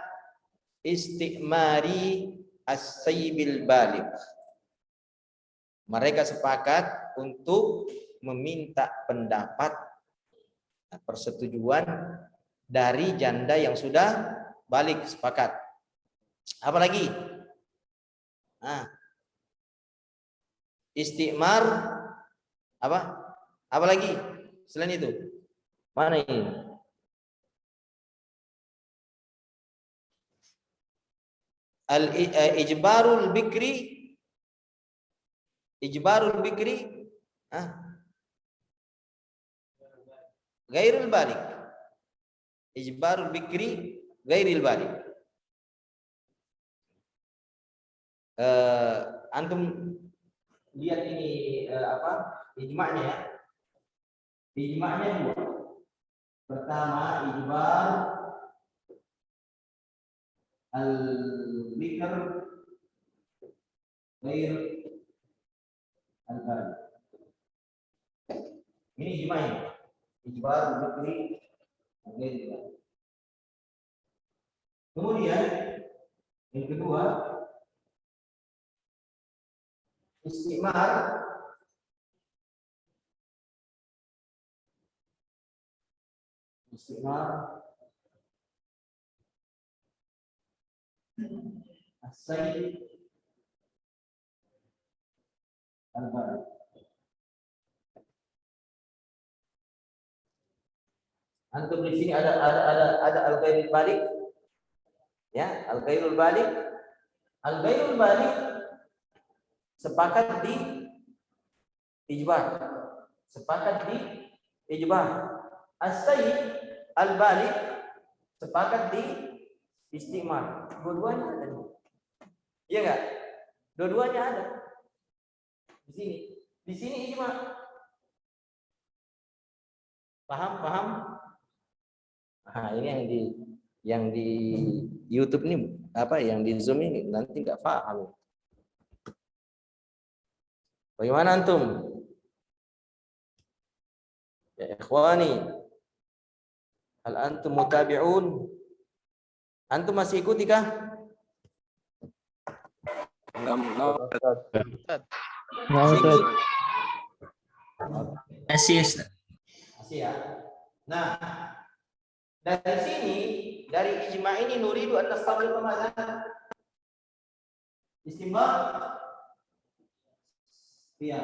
istimari as-sayyibil baligh. Mereka sepakat untuk meminta pendapat, persetujuan dari janda yang sudah balik, sepakat. Apalagi? Istimar apa? Apa lagi selain itu? Mana ini? Ijbarul bikri. ghairul balik. Ijbarul bikri ghairil balik. Antum lihat ini ijma'nya ya. Ijma'nya dua. Pertama, ijbar al-bikr ghair al-balik. Ini ijma'nya. Ijbar al-bikri ghair al-balik. Kemudian yang kedua, istimar as-sayyid al-balik. Antum di sini ada al-ghairul balik. Ya, al-ghairul balik. Al-ghairul balik sepakat di ijbar. Sepakat di ijbar. As-sayyid al-balik sepakat di istimar. Dua-duanya ada. Iya enggak? Dua-duanya ada. Di sini. Di sini ijma. Paham? Nah, ini yang di YouTube ini yang di Zoom ini nanti enggak paham. Bagaimana antum? Ya ikhwani, hal antum mutabi'un? Antum masih ikuti kah? Enggak. Masih Ustaz. Masih ya. Nah, dari sini, dari ijma' ini nuridu an nastabil pemahaman istimbar. Iya.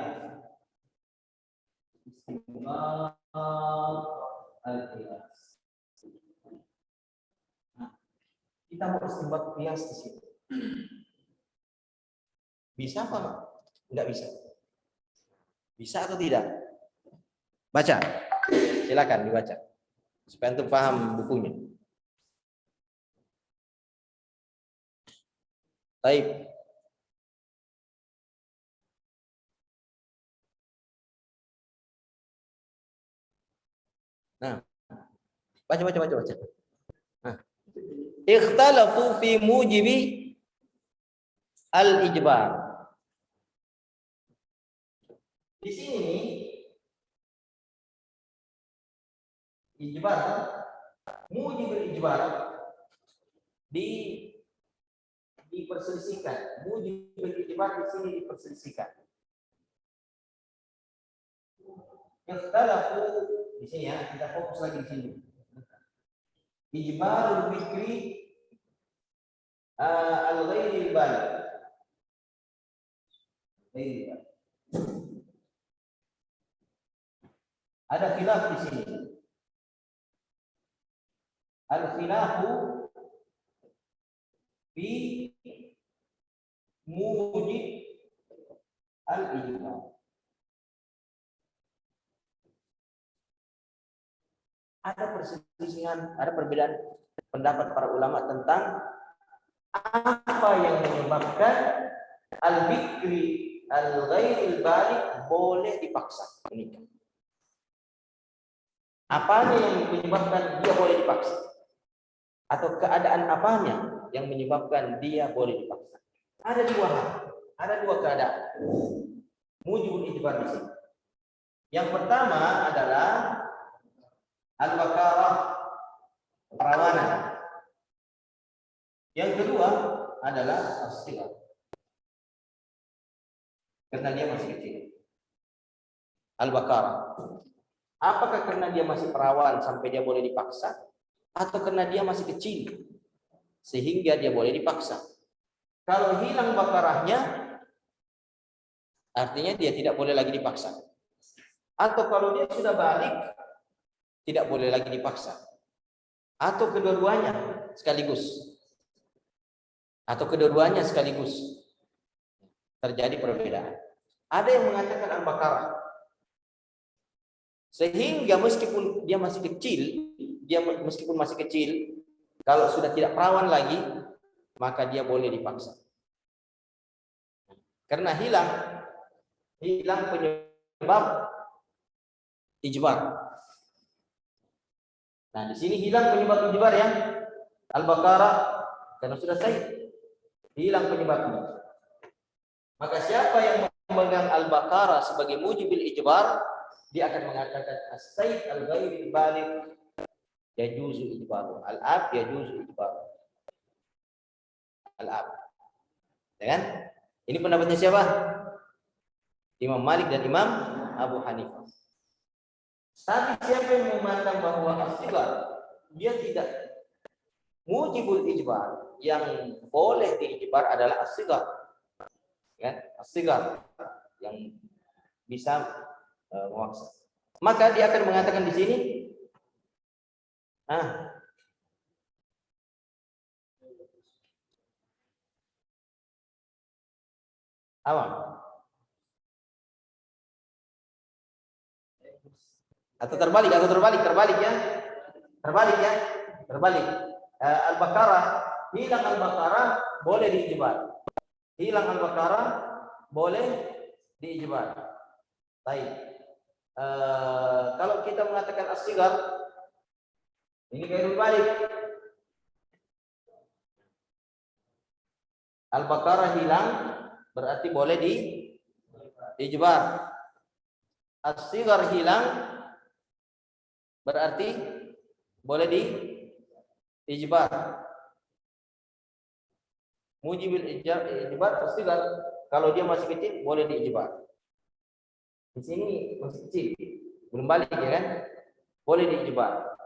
Istimbar al-qiyas. Nah, kita mau istimbar qiyas di sini. Bisa apa? Enggak bisa. Bisa atau tidak? Baca. Silakan dibaca. Supaya antum paham bukunya. Baik. Nah, baca. Nah, ikhtalafu fi mujibi al-ijbar. Di sini ijbar, mujibul ijbar diperselisihkan. Mujibul ijbar di sini diperselisihkan. Ikhtalafu di sini ya, kita fokus lagi di sini. Ijbarul bikri al-ghairil balik. Ada khilaf di sini. Al-khilafu fi mujib al-ijbar. Ada perselisihan, ada perbedaan pendapat para ulama tentang apa yang menyebabkan al-bikri al-ghairil balik boleh dipaksa menikah. Apanya yang menyebabkan dia boleh dipaksa? Atau keadaan apanya yang menyebabkan dia boleh dipaksa? Ada dua keadaan. Mujibul ijbar di sini. Yang pertama adalah al-bakarah, perawanan. Yang kedua adalah as-sighar, karena dia masih kecil. Al-bakarah. Apakah karena dia masih perawan sampai dia boleh dipaksa, atau karena dia masih kecil sehingga dia boleh dipaksa? Kalau hilang bakarahnya, artinya dia tidak boleh lagi dipaksa. Atau kalau dia sudah balik, tidak boleh lagi dipaksa. Atau kedua-duanya sekaligus. Terjadi perbedaan. Ada yang mengatakan al-bakarah. Sehingga meskipun dia masih kecil, kalau sudah tidak perawan lagi, maka dia boleh dipaksa. Karena hilang penyebab ijbar. Nah, di sini hilang penyebab ijbar ya. Al-Baqarah karena sudah sahih, hilang penyebabnya. Maka siapa yang memegang Al-Baqarah sebagai mujibil ijbar, dia akan mengatakan as-sayd al-ghairil baligh yajuzu ijbaru, al-ab yajuzu ijbaru. Al-ab. Ya kan? Ini pendapatnya siapa? Imam Malik dan Imam Abu Hanifah. Tapi siapa yang memandang bahwa as-sighar dia tidak mujibul ijbar, yang boleh diijbar adalah as-sighar. Ya, as-sighar yang bisa memaksa. Maka dia akan mengatakan di sini apa? Atau terbalik ya. Al-Baqarah, hilang Al-Baqarah boleh diijbar. Baik. Kalau kita mengatakan as-sighar, ini ghairul balik. Al-Baqarah hilang berarti boleh diijbar. As-sighar hilang berarti boleh diijbar. Mujibil ijbar as-sighar, kalau dia masih kecil boleh diijbar. Di sini masih kecil, belum balik ya kan? Boleh diijbar.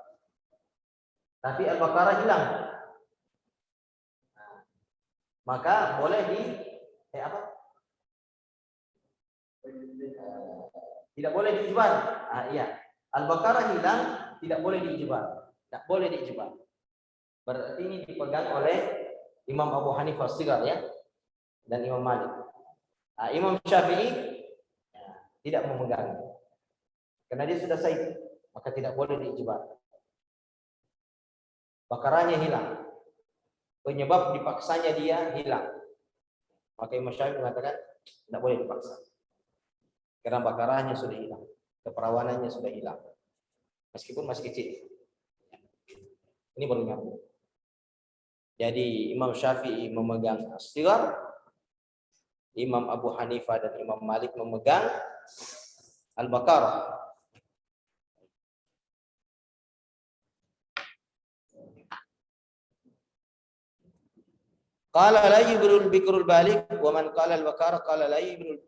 Tapi Al-Baqarah hilang. Maka boleh tidak boleh diijbar. Iya. Al-Baqarah hilang, tidak boleh diijbar. Tidak boleh diijbar. Berarti ini dipegang oleh Imam Abu Hanifah as-sighar ya, dan Imam Malik. Imam Syafi'i tidak memegang. Karena dia sudah sahih, maka tidak boleh diijbar. Baqarahnya hilang. Penyebab dipaksanya dia hilang. Maka Imam Syafi'i mengatakan tidak boleh dipaksa. Karena Baqarahnya sudah hilang, keperawanannya sudah hilang. Meskipun masih kecil. Ini baru nyambung. Jadi Imam Syafi'i memegang as-sighar, Imam Abu Hanifah dan Imam Malik memegang Al-Baqarah. Qala la yubrul bikrul balik wa man qala al-Baqarah qala la yubrul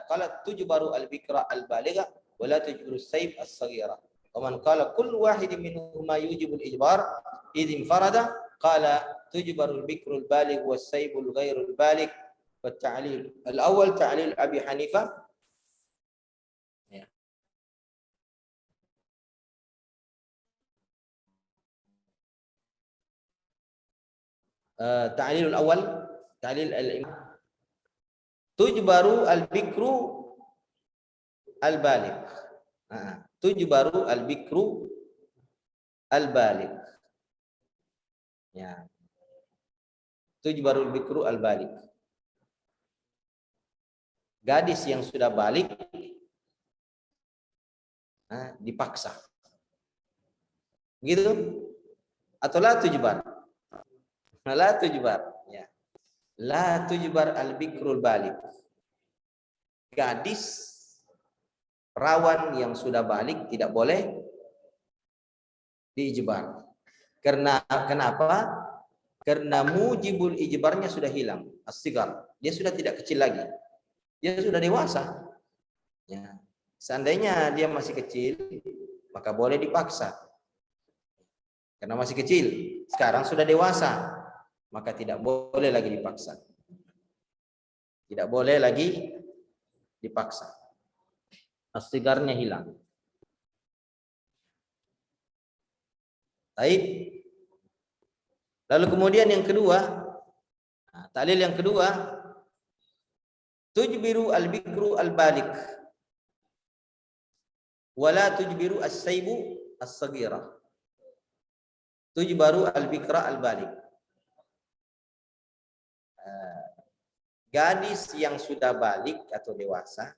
qala tujbaru al-bikra al-baligha wa la tujbaru as-sayb as-saghira. Wa man qala kullu wahidin minhuma yujibul ijbar idh infarada qala tujbaru al-bikrul baligh was-saybul ghairul baligh. والتعليل الأول تعليل أبي حنيفة تعليل الأول تعليل الإمام تجبر البكر البالغ تجبر البكر البالغ ya تجبر البكر البالغ. Gadis yang sudah balik dipaksa. Gitu? Atau la tujbar? La tujbar, ya. La tujbar al-bikrul balik. Gadis perawan yang sudah balik tidak boleh diijbar. Kenapa? Karena mujibul ijbarnya sudah hilang, as-sighar. Dia sudah tidak kecil lagi. Dia sudah dewasa. Ya. Seandainya dia masih kecil, maka boleh dipaksa. Karena masih kecil, sekarang sudah dewasa, maka tidak boleh lagi dipaksa. Tidak boleh lagi dipaksa. As-sigharnya hilang. Baik. Lalu kemudian yang kedua, tahlil yang kedua, tujbiru al-bikru al-balik. Wala tujbiru as-saibu as-saghirah. Tujbaru al-bikra al-balik. Gadis yang sudah balik atau dewasa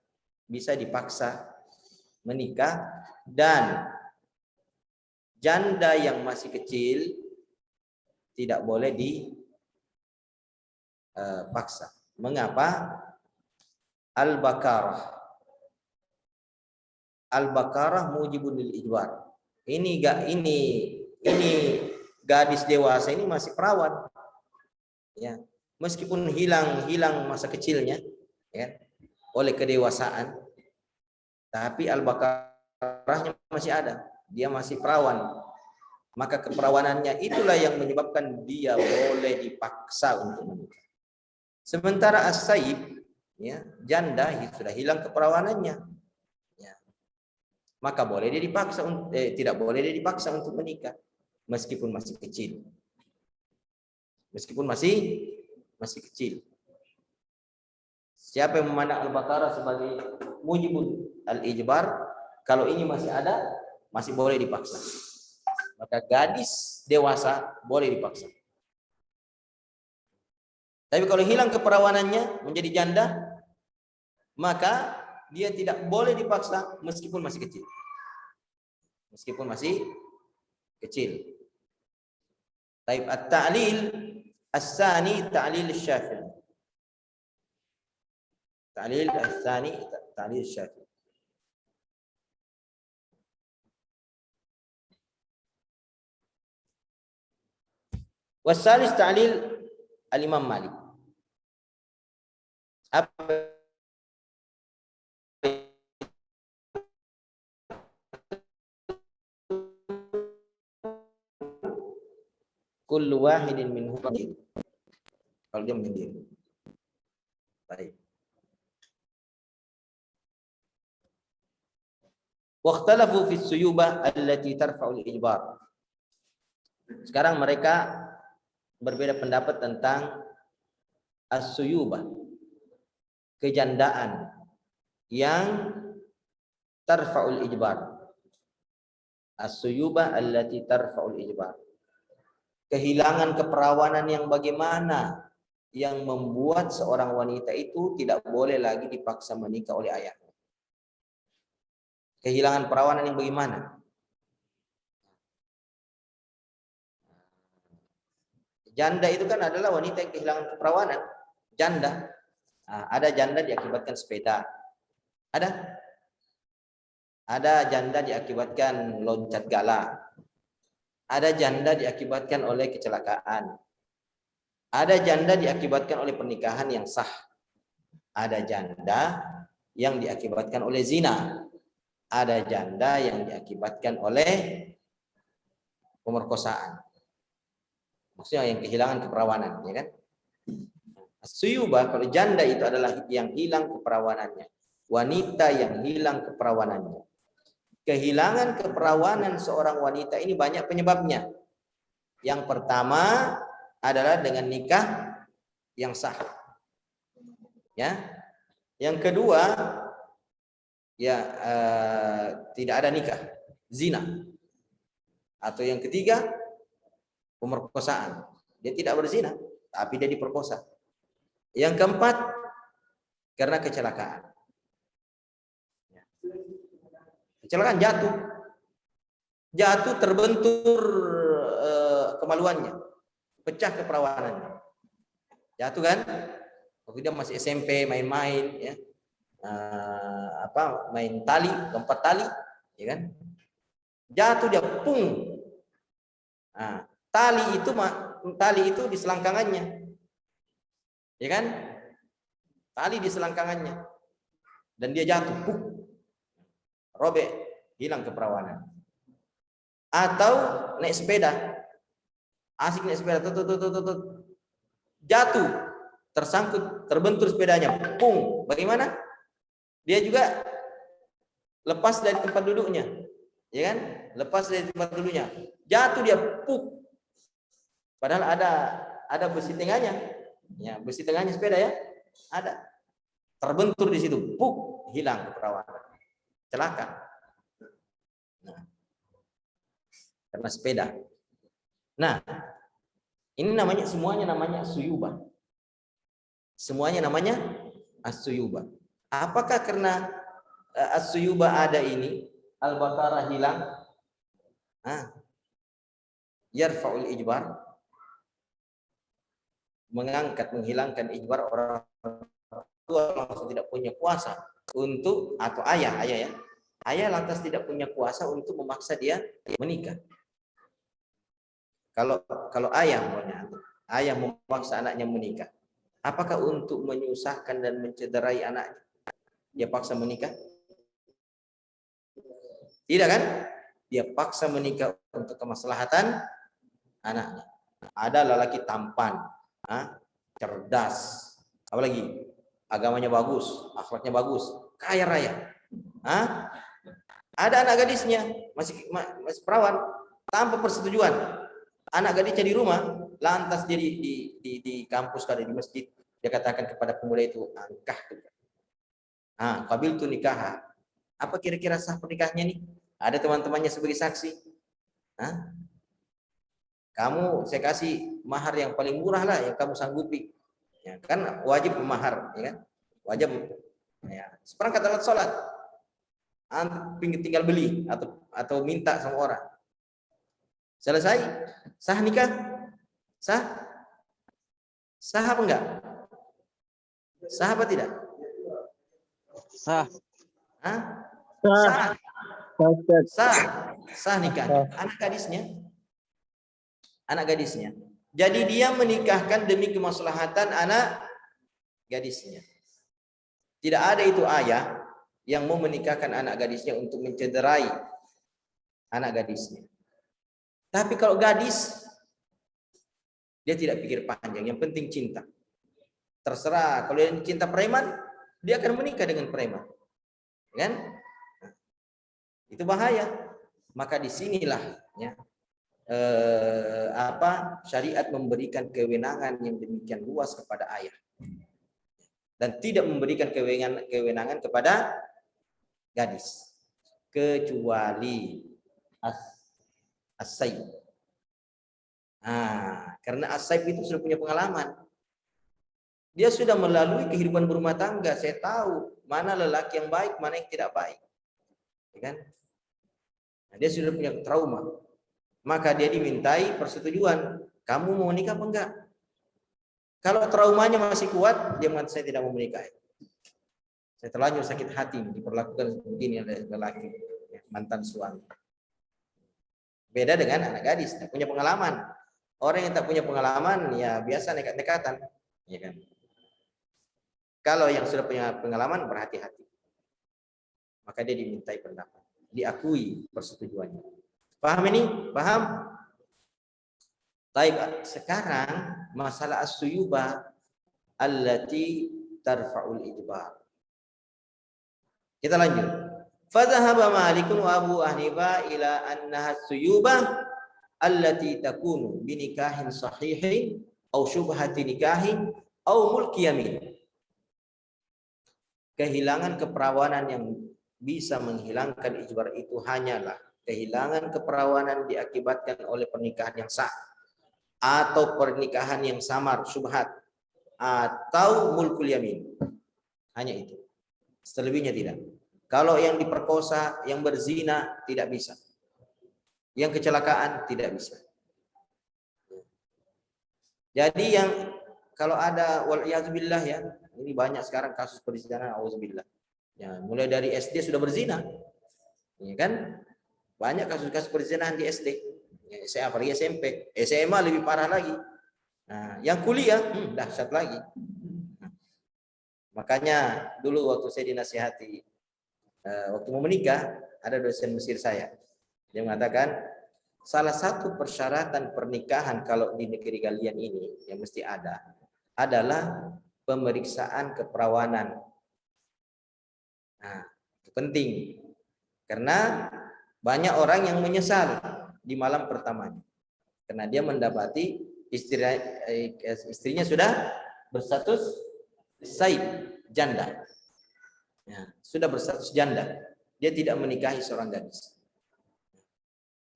bisa dipaksa menikah, dan janda yang masih kecil tidak boleh dipaksa. Mengapa? Al-bakarah. Al-bakarah mujibun lil ijbar. Ini gadis dewasa ini masih perawan. Ya. Meskipun hilang masa kecilnya, ya, oleh kedewasaan, tapi al-bakarahnya masih ada. Dia masih perawan. Maka keperawanannya itulah yang menyebabkan dia boleh dipaksa untuk menikah. Sementara as-saib, ya, janda sudah hilang keperawanannya, ya, maka boleh dia dipaksa, tidak boleh dia dipaksa untuk menikah meskipun masih kecil. Meskipun masih kecil. Siapa yang memandang al-bakarah sebagai mujibun al-ijbar, kalau ini masih ada, masih boleh dipaksa. Maka gadis dewasa boleh dipaksa. Tapi kalau hilang keperawanannya menjadi janda, maka dia tidak boleh dipaksa meskipun masih kecil. Meskipun masih kecil. Taib at-ta'lil as-sani ta'lil asy-Syafi'i. Ta'lil as-sani ta'lil asy-Syafi'i. Wasalis ta'lil al-Imam Malik. Apa kullu wahidin minhu qadir. Kalau dia menyendiri. Baik. Wakhtalafu fi suyubah allati tarfa'ul ijbar. Sekarang mereka berbeda pendapat tentang as-suyubah, kejandaan yang tarfa'ul ijbar. As-suyubah allati tarfa'ul ijbar. Kehilangan keperawanan yang bagaimana yang membuat seorang wanita itu tidak boleh lagi dipaksa menikah oleh ayahnya. Kehilangan perawanan yang bagaimana? Janda itu kan adalah wanita yang kehilangan keperawanan. Janda. Nah, ada janda diakibatkan sepeda. Ada janda diakibatkan loncat gala. Ada janda diakibatkan oleh kecelakaan. Ada janda diakibatkan oleh pernikahan yang sah. Ada janda yang diakibatkan oleh zina. Ada janda yang diakibatkan oleh pemerkosaan. Maksudnya yang kehilangan keperawanan, ya kan? Suyubah, kalau janda itu adalah yang hilang keperawanannya. Wanita yang hilang keperawanannya. Kehilangan keperawanan seorang wanita ini banyak penyebabnya. Yang pertama adalah dengan nikah yang sah. Ya. Yang kedua, ya tidak ada nikah, zina. Atau yang ketiga, pemerkosaan. Dia tidak berzina, tapi dia diperkosa. Yang keempat, karena kecelakaan. Kecelakaan, jatuh terbentur kemaluannya, pecah keperawanannya. Jatuh kan? Waktu dia masih SMP main-main, ya, main tali, lompat tali, ya kan? Jatuh dia, pung. Nah, tali itu di selangkangannya, ya kan? Tali di selangkangannya, dan dia jatuh, pung. Robek, hilang keperawanan. Atau naik sepeda, asik naik sepeda, jatuh, tersangkut, terbentur sepedanya, pung. Bagaimana? Dia juga lepas dari tempat duduknya, ya kan? Lepas dari tempat duduknya, jatuh dia, puk. Padahal ada besi tengahnya, ya, besi tengahnya sepeda, ya, ada. Terbentur di situ, puk, hilang keperawanan. Celaka. karena sepeda. Nah, ini semuanya namanya as-suyubah. Semuanya namanya as-suyubah. Apakah karena as-suyubah ada ini, al-baqarah hilang? Yarfa'ul ijbar, menghilangkan ijbar orang tua langsung tidak punya kuasa untuk, atau ayah ya. Ayah lantas tidak punya kuasa untuk memaksa dia menikah. Kalau ayah memaksa anaknya menikah, apakah untuk menyusahkan dan mencederai anaknya dia paksa menikah? Tidak kan? Dia paksa menikah untuk kemaslahatan anaknya. Ada lelaki tampan, cerdas, apalagi agamanya bagus, akhlaknya bagus, kaya raya. Ada anak gadisnya masih perawan, tanpa persetujuan. Anak gadisnya di rumah, lantas dia di kampus, ada di masjid, dia katakan kepada pemuda itu, angkah. Qabiltu nikah. Apa kira-kira sah pernikahannya nih? Ada teman-temannya sebagai saksi. Kamu, saya kasih mahar yang paling murah lah, yang kamu sanggupi. Ya, kan wajib mahar, ya kan? Wajib. Ya, seperangkat alat sholat. Tinggal beli atau minta sama orang. Selesai, sah nikah? Sah? Sah apa enggak? Sah apa tidak? Sah. Sah nikah. Anak gadisnya. Jadi dia menikahkan demi kemaslahatan anak gadisnya. Tidak ada itu ayah yang mau menikahkan anak gadisnya untuk mencederai anak gadisnya. Tapi kalau gadis, dia tidak pikir panjang, yang penting cinta. Terserah, kalau dia cinta preman, dia akan menikah dengan preman. Kan? Itu bahaya. Maka disinilah ya, syariat memberikan kewenangan yang demikian luas kepada ayah. Dan tidak memberikan kewenangan kepada gadis. Kecuali as-saib. Karena as-saib itu sudah punya pengalaman. Dia sudah melalui kehidupan berumah tangga. Saya tahu mana lelaki yang baik, mana yang tidak baik. Ya kan? Nah, dia sudah punya trauma. Maka dia dimintai persetujuan. Kamu mau nikah apa enggak? Kalau traumanya masih kuat, dia mengatakan saya tidak mau menikah. Saya terlanjur sakit hati diperlakukan begini oleh lelaki, mantan suami. Beda dengan anak gadis, tak punya pengalaman. Orang yang tak punya pengalaman, ya biasa nekat-nekatan, ya kan? Kalau yang sudah punya pengalaman, berhati-hati. Maka dia dimintai pendapat, diakui persetujuannya. Paham ini? Paham? Baik, sekarang masalah as-suyubah allati tarfa'ul ijbar. Kita lanjut. Fadhahaba Malikun wa Abu Hanifah ila annaha as-suyubah allati takunu binikahin sahihin aw syubhati nikahin aw mulki yamin. Kehilangan keperawanan yang bisa menghilangkan ijbar itu hanyalah kehilangan keperawanan diakibatkan oleh pernikahan yang sah atau pernikahan yang samar, syubhat, atau mulkul yamin. Hanya itu. Selebihnya tidak. Kalau yang diperkosa, yang berzina, tidak bisa. Yang kecelakaan, tidak bisa. Jadi yang kalau ada wal'iyadzubillah ya, ini banyak sekarang kasus perzinahan, auzubillah. Ya, mulai dari SD sudah berzina. Ya kan? Banyak kasus-kasus perzinahan di SD. Ya, saya apalagi SMP, SMA lebih parah lagi. Nah, yang kuliah dahsyat lagi. Makanya dulu waktu saya dinasihati waktu mau menikah, ada dosen Mesir saya. Dia mengatakan salah satu persyaratan pernikahan kalau di negeri kalian ini yang mesti ada adalah pemeriksaan keperawanan. Nah, itu penting. Karena banyak orang yang menyesal di malam pertamanya. Karena dia mendapati istrinya sudah berstatus saib, janda. Ya, sudah berstatus janda. Dia tidak menikahi seorang gadis.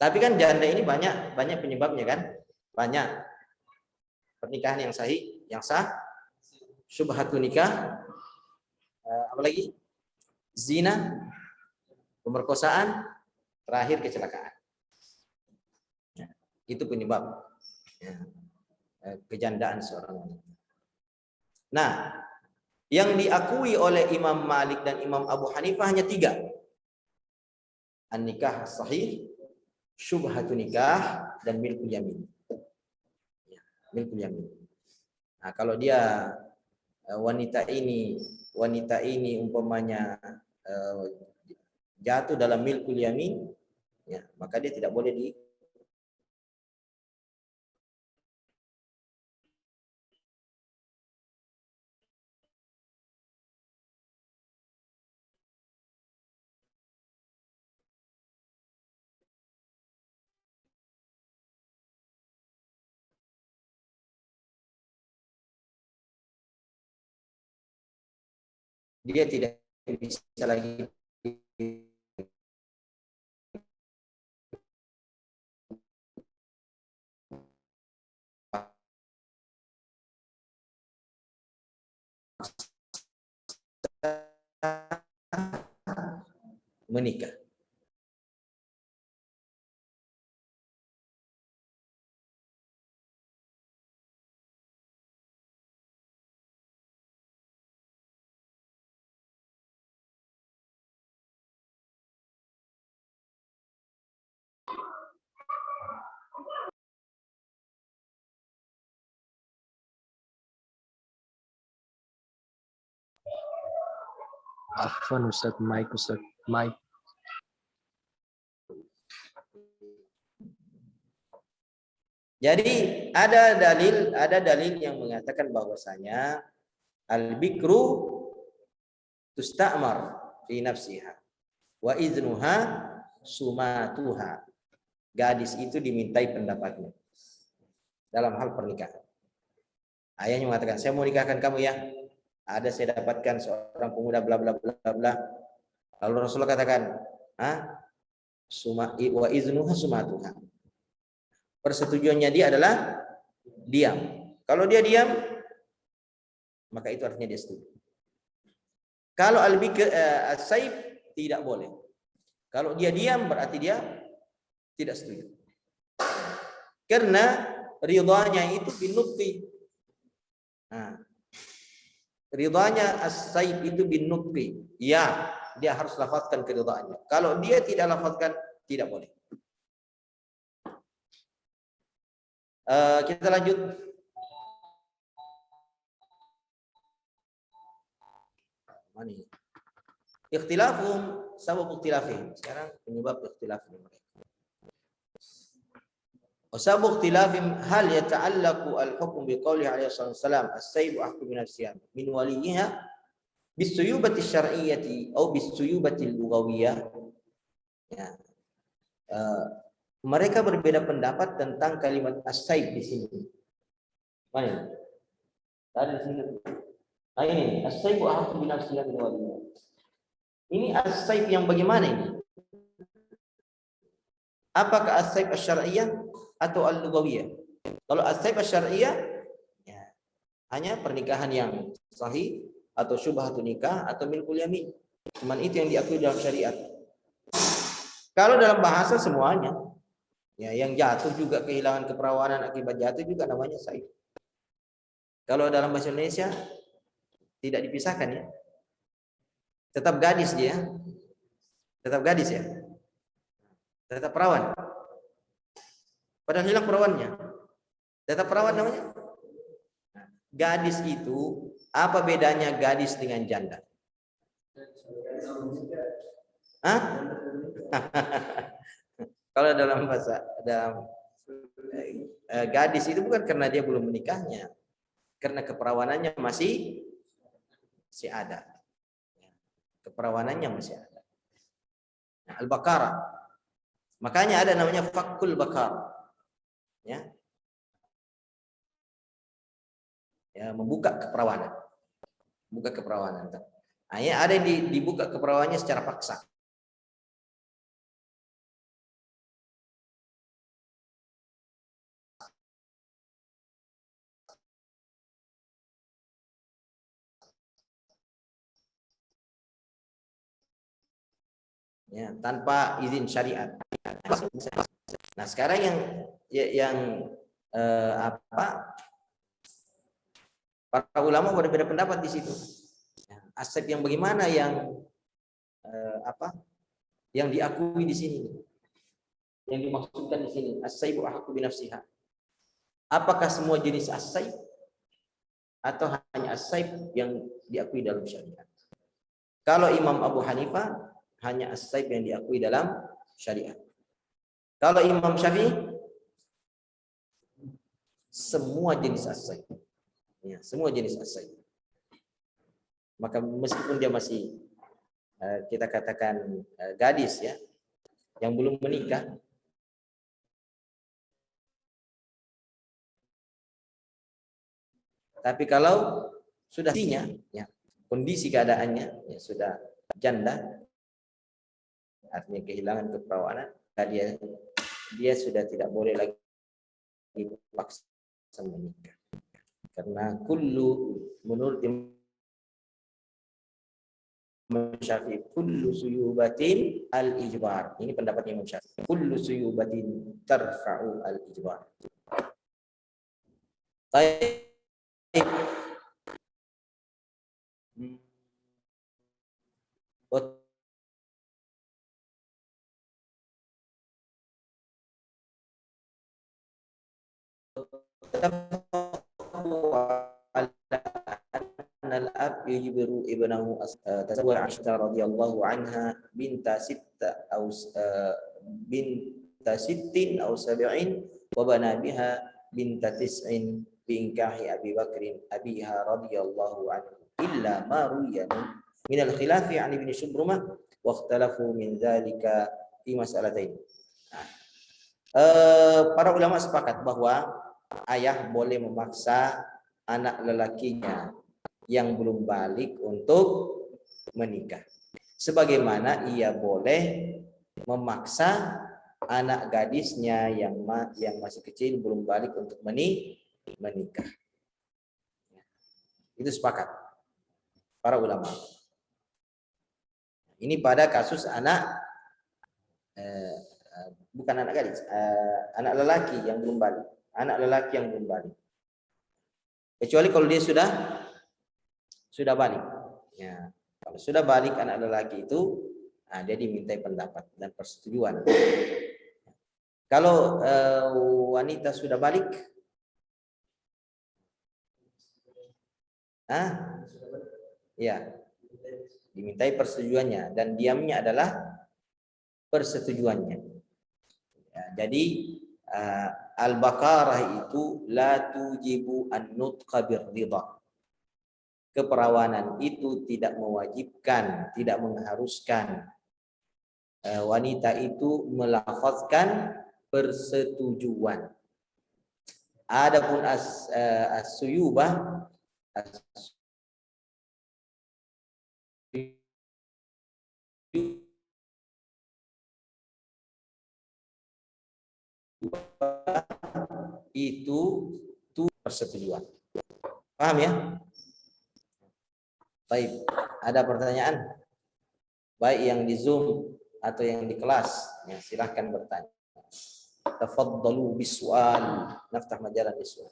Tapi kan janda ini banyak penyebabnya kan? Banyak. Pernikahan yang sahih, yang sah, syubhatun nikah, apalagi zina, pemerkosaan, terakhir kecelakaan. Ya, itu penyebab kejandaan seorang wanita. Nah, yang diakui oleh Imam Malik dan Imam Abu Hanifah hanya 3. An-nikah sahih, syubhatun nikah, dan milkul yamin. Milkul yamin. Nah, kalau dia wanita ini umpamanya jatuh dalam milkul yamin, ya, maka dia tidak boleh dia tidak bisa lagi menikah. Afwan Ustaz, mic Ustaz, mic. Jadi ada dalil yang mengatakan bahwasanya al-bikru tusta'mar fi nafsiha wa iznuha sumatuha. Gadis itu dimintai pendapatnya dalam hal pernikahan. Ayahnya mengatakan, saya mau nikahkan kamu ya. Ada saya dapatkan seorang pemuda bla bla bla bla. Lalu Rasulullah katakan, wa iznuha sumatuha. Persetujuannya dia adalah diam. Kalau dia diam, maka itu artinya dia setuju. Kalau as-saib tidak boleh. Kalau dia diam berarti dia tidak setuju. Karena ridhanya itu binutqi. Ridhanya as-saib itu binutqi. Ya, dia harus lafazkan keridhaannya. Kalau dia tidak lafazkan, tidak boleh. Kita lanjut. Mana ini? Ikhtilafum sabab ikhtilafihim. Sekarang penyebab ikhtilafnya mereka. Wasabab ikhtilafihim hal yata'allaqu al-hukm biqauli alaihi wasallam as-sayyibu ahqqu min as-siyam min waliyiha bis-suyubati syar'iyyati atau bis-suyubati lughawiyah. Ya. Mereka berbeda pendapat tentang kalimat as-sayb di sini. Mana? Tadi di sini. Nah ini as-saybu ahqqu bi nafsihi min waliyiha. Ini as-sayb yang bagaimana ini? Apakah as-sayb asy-syar'iyyah atau al-lughawiyah? Kalau as-sayb asy-syar'iyyah ya, hanya pernikahan yang sahih atau syubhatun nikah atau milkul yamin. Cuman itu yang diakui dalam syariat. Kalau dalam bahasa semuanya, ya, yang jatuh juga kehilangan keperawanan akibat jatuh juga namanya sayb. Kalau dalam bahasa Indonesia tidak dipisahkan ya. Tetap gadis dia. Tetap gadis ya. Tetap perawan. Padahal hilang perawannya. Tetap perawan namanya. Gadis itu apa bedanya gadis dengan janda? Kalau dalam bahasa gadis itu bukan karena dia belum menikahnya, karena keperawanannya masih ada. Keperawanannya masih ada. Nah, al-bakara. Makanya ada namanya fakul bakar. Ya. Ya, membuka keperawanan. Buka keperawanan. Nah, ya, ada yang dibuka keperawanannya secara paksa. ya, tanpa izin syariat. Nah, sekarang yang para ulama berbeda pendapat di situ. Asaib yang bagaimana yang yang diakui di sini, yang dimaksudkan di sini, as-saibu ahqqu binafsiha. Apakah semua jenis as-saib atau hanya as-saib yang diakui dalam syariat? Kalau Imam Abu Hanifah hanya as-saib yang diakui dalam syariat. Kalau Imam Syafi'i semua jenis as-saib. Ya, semua jenis as-saib. Maka meskipun dia masih kita katakan gadis ya, yang belum menikah, tapi kalau sudah ya, kondisi keadaannya ya, sudah janda, artinya kehilangan keperawanan, dia sudah tidak boleh lagi dipaksa menikah. Karena menurut Imam Syafi'i, kullu suyubatin al-ijbar. Ini pendapatnya Imam Syafi'i. Kullu suyubatin tarfa'u al-ijbar. Baik. Al-ab yujibiru ibnahu tazawwaj Aisyah radhiyallahu anha binta sittin aw sab'in wa bana biha binta tis'in bi inkahi Abi Bakrin abiha radhiyallahu anhu illa ma ruya min al-khilafi 'an Ibnu Shubrumah wa ikhtalafu min dzalika fi mas'alatain. Para ulama sepakat bahwa ayah boleh memaksa anak lelakinya yang belum balik untuk menikah, sebagaimana ia boleh memaksa anak gadisnya yang masih kecil belum balik untuk menikah. Itu sepakat para ulama. Ini pada kasus anak bukan anak gadis, anak lelaki yang belum balik, kecuali kalau dia sudah balik. Ya, kalau sudah balik anak lelaki itu, dia dimintai pendapat dan persetujuan. Kalau wanita sudah balik, ya, dimintai persetujuannya dan diamnya adalah persetujuannya. Ya, jadi al-baqarah itu la tujibu an-nutqa bir-ridha. Keperawanan itu tidak mewajibkan, tidak mengharuskan wanita itu melafazkan persetujuan. Adapun as-suyubah itu persetujuan. Paham ya? Baik, ada pertanyaan? Baik yang di Zoom atau yang di kelas, ya, silahkan bertanya. Tafaddalu bisual, naftah majalan bisual.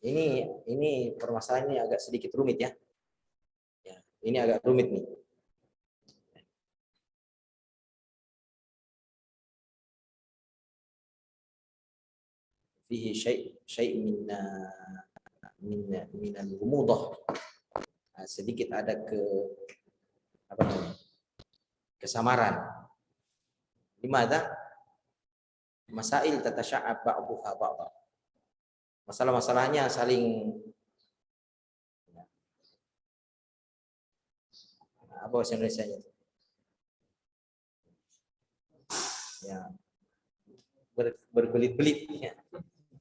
Ini permasalahannya agak sedikit rumit ya. Ya, ini agak rumit nih. Fihi syai' min al-gumudah. Sedikit ada kesamaran. Limadha? Masail tatasya'ab ba'dhuha ba'dha. Masalah-masalahnya saling apa bahasa Indonesianya? Ya. Berbelit-belit ya.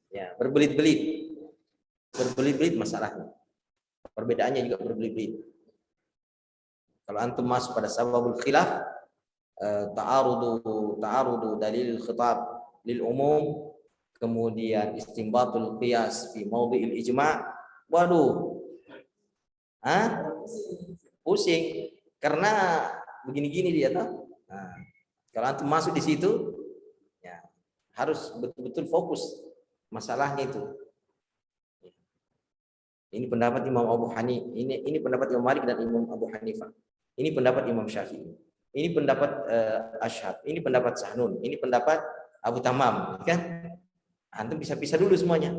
Ya, berbelit-belit. Berbelit-belit masalahnya. Perbedaannya juga berbelit-belit. Kalau antum masuk pada sababul khilaf, ta'arudu dalil khitab lil umum, kemudian istinbatul qiyas fi mawdi'il ijma', waduh. Pusing. Karena begini-gini dia tuh. Nah, kalau antum masuk di situ, ya harus betul-betul fokus masalahnya itu. Ini pendapat Imam Abu Hanifah, ini pendapat Imam Malik dan Imam Abu Hanifah. Ini pendapat Imam Syafi'i. Ini pendapat Ashab, ini pendapat Sahnun, ini pendapat Abu Tamam, kan? Antum bisa pisah dulu semuanya.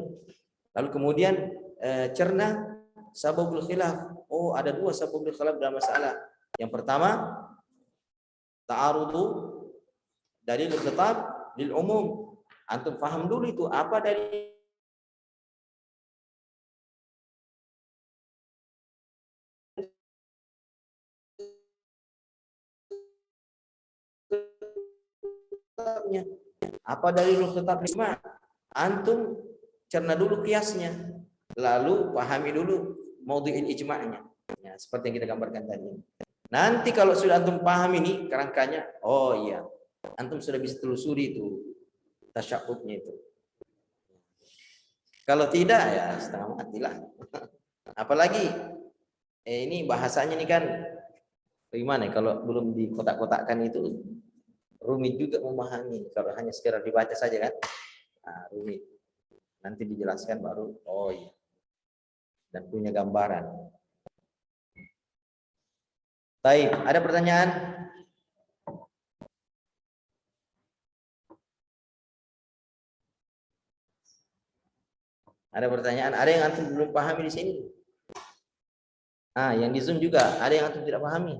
Lalu kemudian cerna sababul khilaf. Oh, ada dua sababul khilaf dalam masalah. Yang pertama, ta'arudu dalil khitab lil umum. Antum paham dulu itu apa dari apa dalil khitab lima. Antum cerna dulu kiasnya, lalu pahami dulu maudhi'il ijma'nya. Ya, seperti yang kita gambarkan tadi. Nanti kalau sudah antum paham ini kerangkanya, oh iya, antum sudah bisa telusuri itu tasyahudnya itu. Kalau tidak ya setengah matilah. Apalagi ini bahasanya ini kan bagaimana kalau belum dikotak-kotakkan itu rumit juga memahami. Kalau hanya sekedar dibaca saja kan, nah, rumit. Nanti dijelaskan baru, oh iya, dan punya gambaran. Baik, ada pertanyaan? Ada pertanyaan? Ada yang antum belum pahami di sini? Yang di Zoom juga ada yang antum tidak pahami.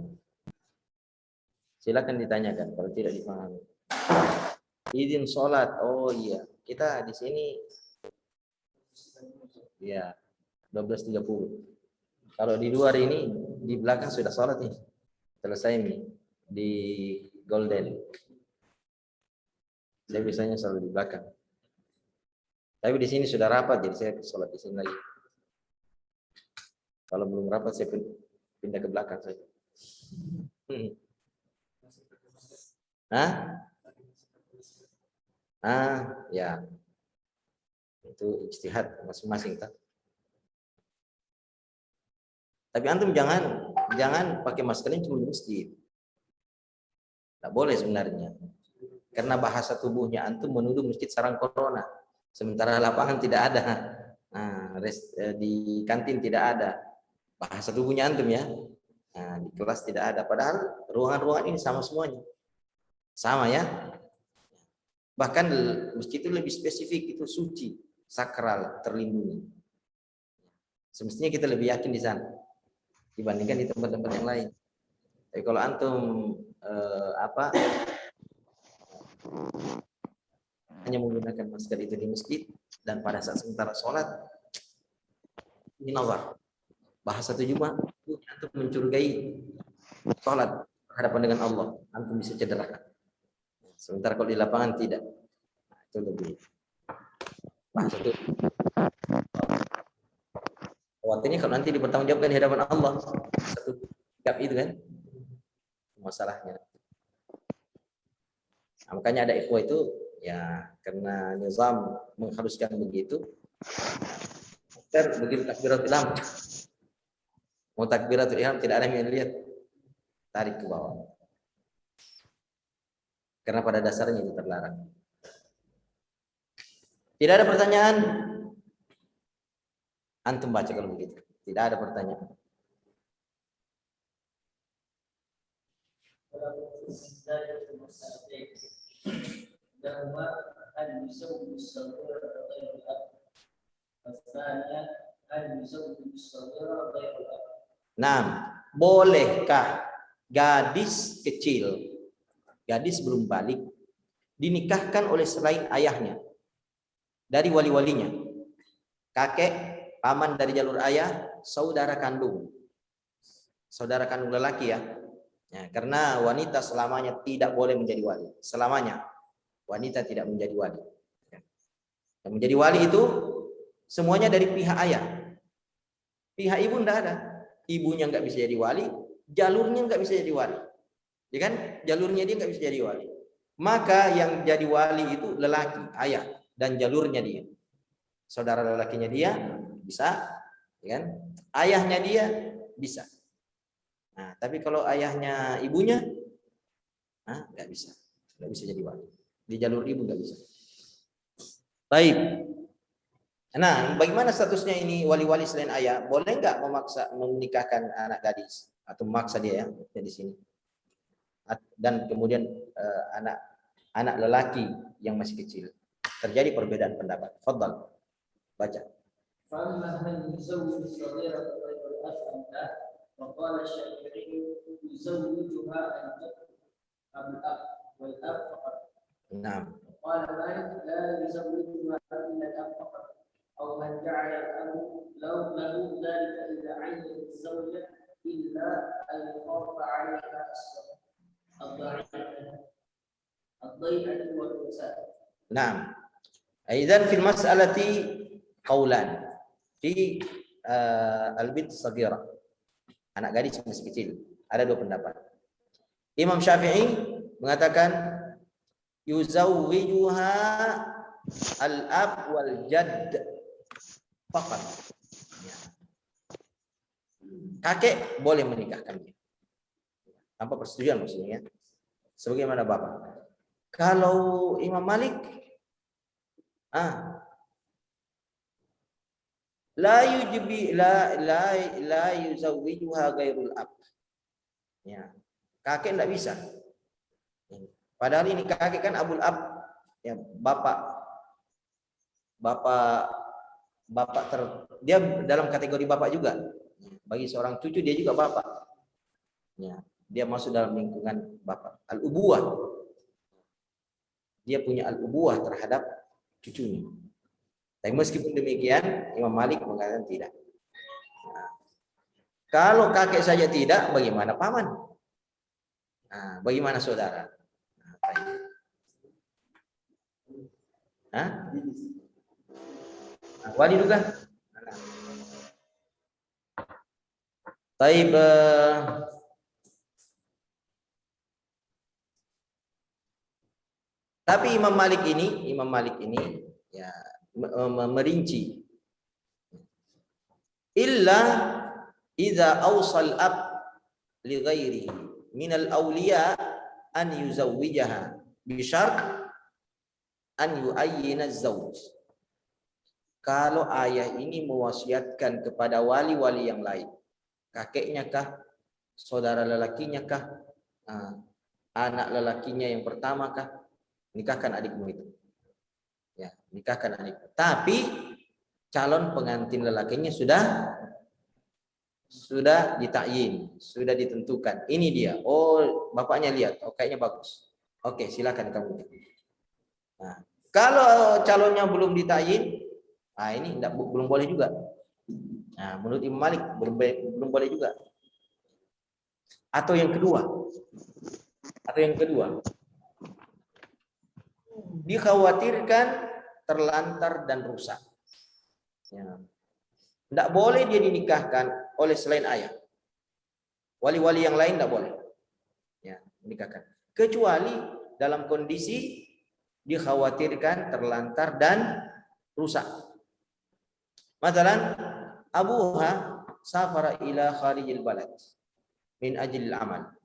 Silakan ditanyakan kalau tidak dipahami. Izin sholat, oh iya, kita di sini ya 12.30. Kalau di luar ini di belakang sudah sholat nih, selesai nih di Golden. Saya biasanya selalu di belakang. Tapi di sini sudah rapat, jadi saya sholat di sini lagi. Kalau belum rapat saya pindah ke belakang saja. Ya. Itu ijtihad masing-masing kan. Tapi antum jangan pakai maskernya cuma di masjid. Tidak boleh sebenarnya. Karena bahasa tubuhnya antum menuduh masjid sarang corona. Sementara lapangan tidak ada. Di kantin tidak ada. Bahasa tubuhnya antum ya. Di kelas tidak ada. Padahal ruangan-ruangan ini sama semuanya. Sama ya. Bahkan masjid itu lebih spesifik, itu suci, sakral, terlindungi. Semestinya kita lebih yakin di sana dibandingkan di tempat-tempat yang lain. Tapi kalau antum hanya menggunakan masker itu di masjid dan pada saat sementara sholat, ini nawar. Bahasa terjemah, antum mencurigai sholat berhadapan dengan Allah, antum bisa cedera. Sementara kalau di lapangan tidak. Itu lebih bahasa itu. Khawatirnya kalau nanti dipertanggungjawabkan di hadapan Allah, satu sikap itu kan masalahnya. Makanya ada ikhwah itu ya karena nizam mengharuskan begitu. Begitu takbiratul ihram, mau takbiratul ihram tidak ada yang lihat, tarik ke bawah. Karena pada dasarnya itu terlarang. Tidak ada pertanyaan? Antum baca kalau begitu. Tidak ada pertanyaan. Nah, bolehkah gadis kecil, gadis belum balik, dinikahkan oleh selain ayahnya dari wali-walinya, kakek, paman dari jalur ayah, saudara kandung lelaki ya. Karena wanita selamanya tidak boleh menjadi wali, selamanya wanita tidak menjadi wali. Yang menjadi wali itu semuanya dari pihak ayah, pihak ibu tidak ada, ibunya nggak bisa jadi wali, jalurnya nggak bisa jadi wali. Ya kan? Jalurnya dia nggak bisa jadi wali. Maka yang jadi wali itu lelaki, ayah, dan jalurnya dia. Saudara lelakinya dia bisa, ya kan? Ayahnya dia bisa. Nah, tapi kalau ayahnya ibunya, nggak bisa jadi wali. Di jalur ibu nggak bisa. Baik. Nah, bagaimana statusnya ini wali-wali selain ayah? Boleh nggak memaksa menikahkan anak gadis atau memaksa dia ya di sini? Dan kemudian anak lelaki yang masih kecil. Terjadi perbedaan pendapat. Fadhal. Baca. فأما هل يزوج الصغيرة غير الأب أم لا؟ فقال الشافعي يزوجها الجد أم الأب والأب فقط. نعم. قال مالك لا يزوجها إلا الأب فقط أو من جعل الأب له ذلك إذا عين الزوجة إلا أن يخاف عليها الضيعة والفساد. نعم. إذن في المسألة قولان في al-bint saghira, anak gadis masih kecil, ada dua pendapat. Imam Syafi'i mengatakan yuzawwijuha al-ab wal jadd faqat. Kakek boleh menikahkannya tanpa persetujuan maksudnya. Sebagaimana bapak. Kalau Imam Malik la yuzawwijuha ghairul ab. Ya. Kakek enggak bisa. Padahal ini kakek kan abul ab, ya dia dalam kategori bapak juga. Bagi seorang cucu dia juga bapak. Ya, dia masuk dalam lingkungan bapak. Al-ubuwah. Dia punya al-ubuwah terhadap cucunya. Tapi meskipun demikian, Imam Malik mengatakan tidak. Nah, kalau kakek saja tidak, bagaimana paman? Nah, bagaimana saudara? Wali juga. Taib. Tapi Imam Malik ini ya merinci. Illa idza awsal ab li ghairihi min al-awliya an yuzawwijaha bi syart an yu'ayyina az-zawj. Kalau ayah ini mewasiatkan kepada wali-wali yang lain, kakeknya kah, saudara lelakinya kah, anak lelakinya yang pertama kah, nikahkan adikmu itu. Ya, nikahkan adikmu. Tapi calon pengantin lelakinya sudah ditakyin, sudah ditentukan. Ini dia. Oh, bapaknya lihat, oh kayaknya bagus. Oke, silakan kamu. Nah, kalau calonnya belum ditakyin, ini belum boleh juga. Nah, menurut Imam Malik belum boleh juga. Atau yang kedua, dikhawatirkan terlantar dan rusak. Ya. Tidak boleh dia dinikahkan oleh selain ayah. Wali-wali yang lain tidak boleh. Ya, menikahkan. Kecuali dalam kondisi dikhawatirkan terlantar dan rusak. Masalan, abuha safara ila kharijil balad min ajlil amal.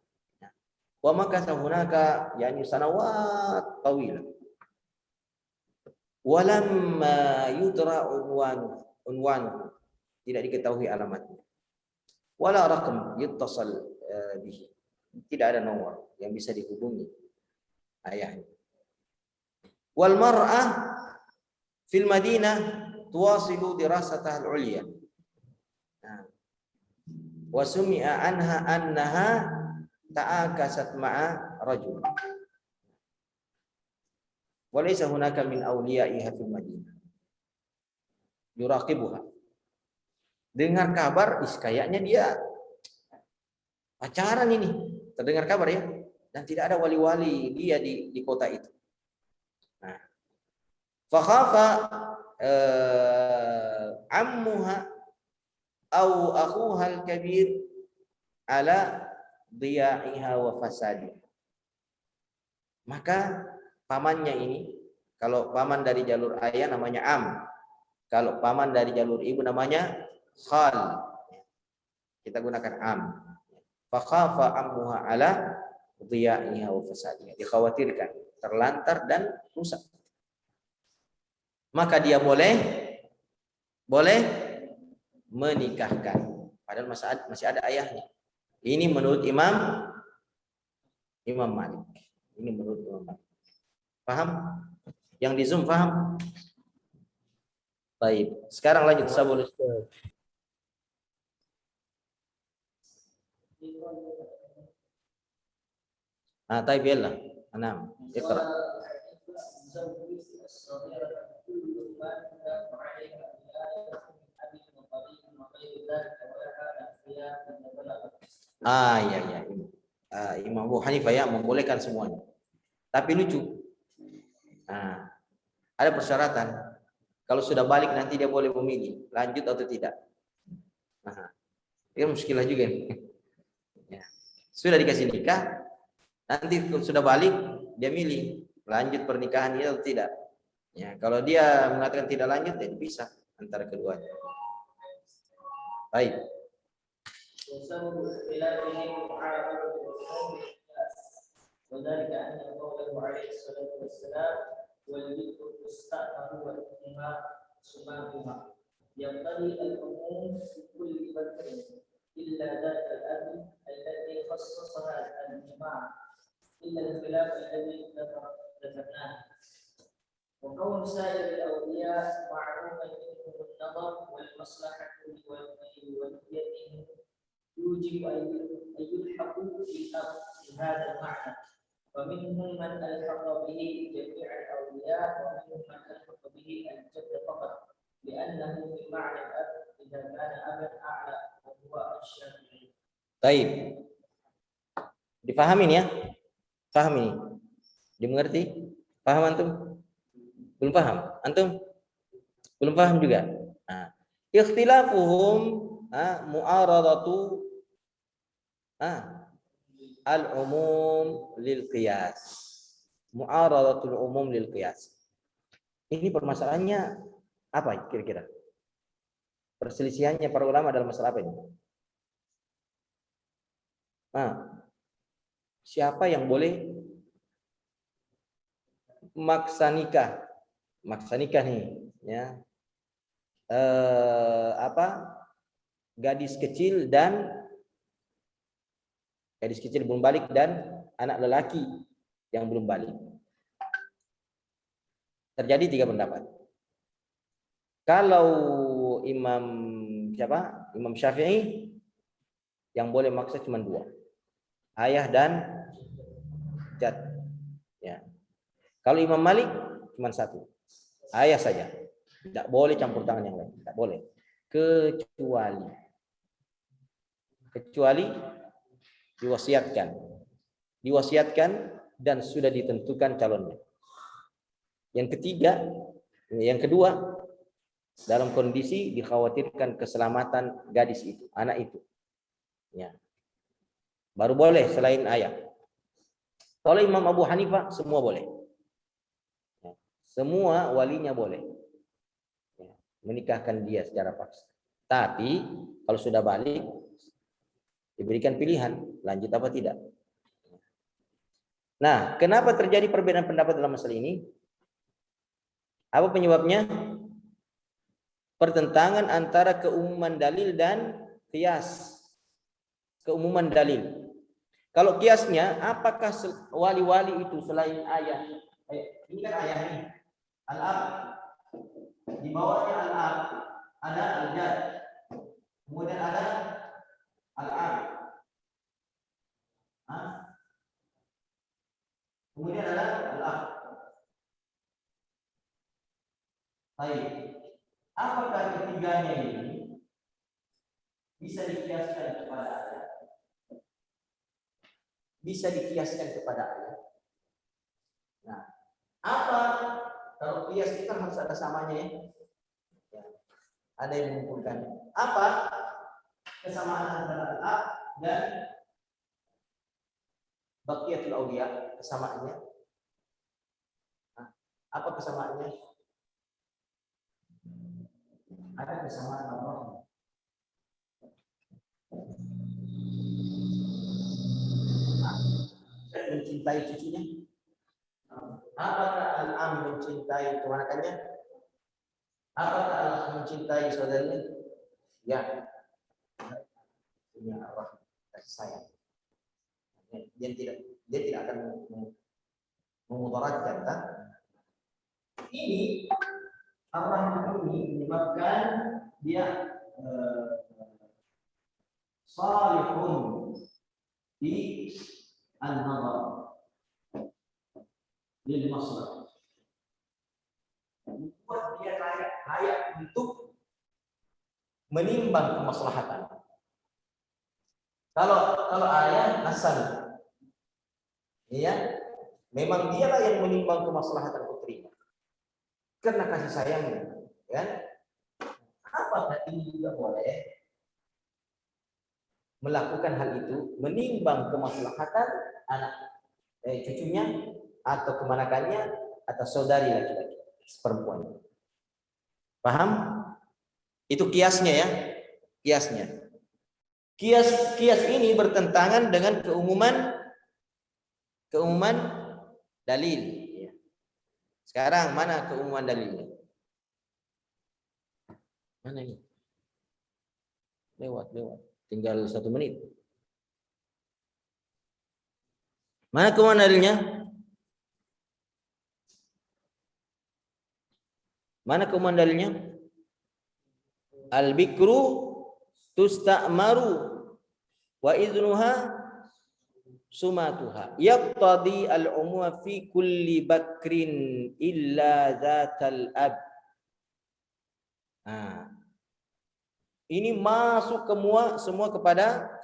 Wa makatha hunaka yani sanawat tawila. Walamma yudra unwan tidak diketahui alamatnya. Wala raqam yuttasal bihi. Tidak ada nomor yang bisa dihubungi ayahnya. Wal mar'ah fil Madinah tuwasilu dirasatah al-ulya. Wa sumi'a annaha ta'akasat ma'a rajul. Wa laysa hunaka min awliya'iha fil Madinah yuraqibuha. Dengar kabar kayaknya dia pacaran ini. Terdengar kabar ya. Dan tidak ada wali-wali dia di kota itu. Nah, fa khafa ammuha au akhuha al-kabir ala dhiya'iha wa fasadi. Maka pamannya ini, kalau paman dari jalur ayah namanya am, kalau paman dari jalur ibu namanya khal. Kita gunakan am. fakhafa ammuha ala dhiya'iha wa fasadiha, dikhawatirkan terlantar dan rusak, maka dia boleh menikahkan padahal masih ada ayahnya. Ini menurut Imam Malik. Ini menurut Imam Malik. Paham? Yang di Zoom paham? Baik. Sekarang lanjut sabul Ustaz. طيب يلا أنام اقرأ. Ya. Imam Abu Hanifah ya membolehkan semuanya. Tapi lucu. Ada persyaratan. Kalau sudah balik nanti dia boleh memilih lanjut atau tidak. Ini muskilah juga nih. Ya. Sudah dikasih nikah, nanti sudah balik dia milih lanjut pernikahan itu atau tidak. Ya, kalau dia mengatakan tidak lanjut, ya dipisah antara keduanya. Baik. ينبغي العموم في كل بدر إلا ذات الأب التي خصصها الجماع إلا الخلاف الذي ذكرناه. وكون سائر الأولياء معروفا منهم النظر والمصلحة لوليتهم يوجب أن يلحقوا بالأمر في هذا المعنى. ومنهم من ألحق به جميع الأولياء ومنهم من ألحق به الجد فقط لأنه في معنى الأب إذا كان أبا أعلى وهو الشافعي. Baik. Dipahamin ya? Paham ini? Dimengerti? Paham antum? Belum paham? Antum? Belum paham juga? Ikhtilafuhum mu'aradatu al-umum lil qiyas. Mu'aradatul umum lil qiyas. Ini permasalahannya apa kira-kira? Perselisihannya para ulama dalam masalah apa ini? Siapa yang boleh maksa nikah nih, ya? Gadis kecil belum balik dan anak lelaki yang belum balik. Terjadi 3 pendapat. Kalau Imam Syafi'i yang boleh maksa cuma 2, ayah dan jad. Ya. Kalau Imam Malik cuma 1, ayah saja. Tidak boleh campur tangan yang lain, tidak boleh. Kecuali diwasiatkan dan sudah ditentukan calonnya. Yang kedua, dalam kondisi dikhawatirkan keselamatan gadis itu, anak itu. Ya. Baru boleh selain ayah. Kalau Imam Abu Hanifah semua boleh. Ya. Semua walinya boleh. Ya. Menikahkan dia secara paksa. Tapi kalau sudah balik diberikan pilihan lanjut apa tidak. Nah, kenapa terjadi perbedaan pendapat dalam masalah ini? Apa penyebabnya? Pertentangan antara keumuman dalil dan qiyas. Keumuman dalil. Kalau qiyasnya, apakah wali-wali itu selain ayah? Ini kan ayah ini. Al-ab. Di bawahnya al-ab ada al-jad. Kemudian ada al-ab. Kemudian ada al-ab. Baik. Apakah ketiganya ini bisa dikiaskan kepada ayah? Bisa dikiaskan kepada ayah. Nah, apa kalau kias kita harus ada samanya ya? Ada yang mengumpulkan. Apa kesamaan antara al-ab dan baqiyatul awliya, kesamaannya? Nah, apa kesamaannya? Ada kesamaan Allah. mencintai cucunya? Apakah al-am mencintai keponakannya? Apakah al mencintai saudaranya? Ya. Punya Allah kasih sayang. Dia tidak akan memudaratkan, kan? Ini Allah ini menyebabkan dia salihun di an-nazar lil maslahat. Membuat dia layak untuk menimbang kemaslahatan. Kalau ayah Hasan, ya, memang dialah yang menimbang kemaslahatan putrinya karena kasih sayangnya, kan? Apakah ini juga boleh melakukan hal itu, menimbang kemaslahatan anak cucunya atau kemanakannya atau saudari laki-laki perempuan? Paham? Itu kiasnya ya, kiasnya. Kias ini bertentangan dengan keumuman dalil. Sekarang mana keumuman dalilnya? Mana ini? Lewat. Tinggal 1 menit. Mana keumuman dalilnya? Mana keumuman dalilnya? Al-bikru tusta'maru wa idnuha sumatuha yaqtadi al-umuma fi kulli bakrin illa zatal ab. Ini masuk semua kepada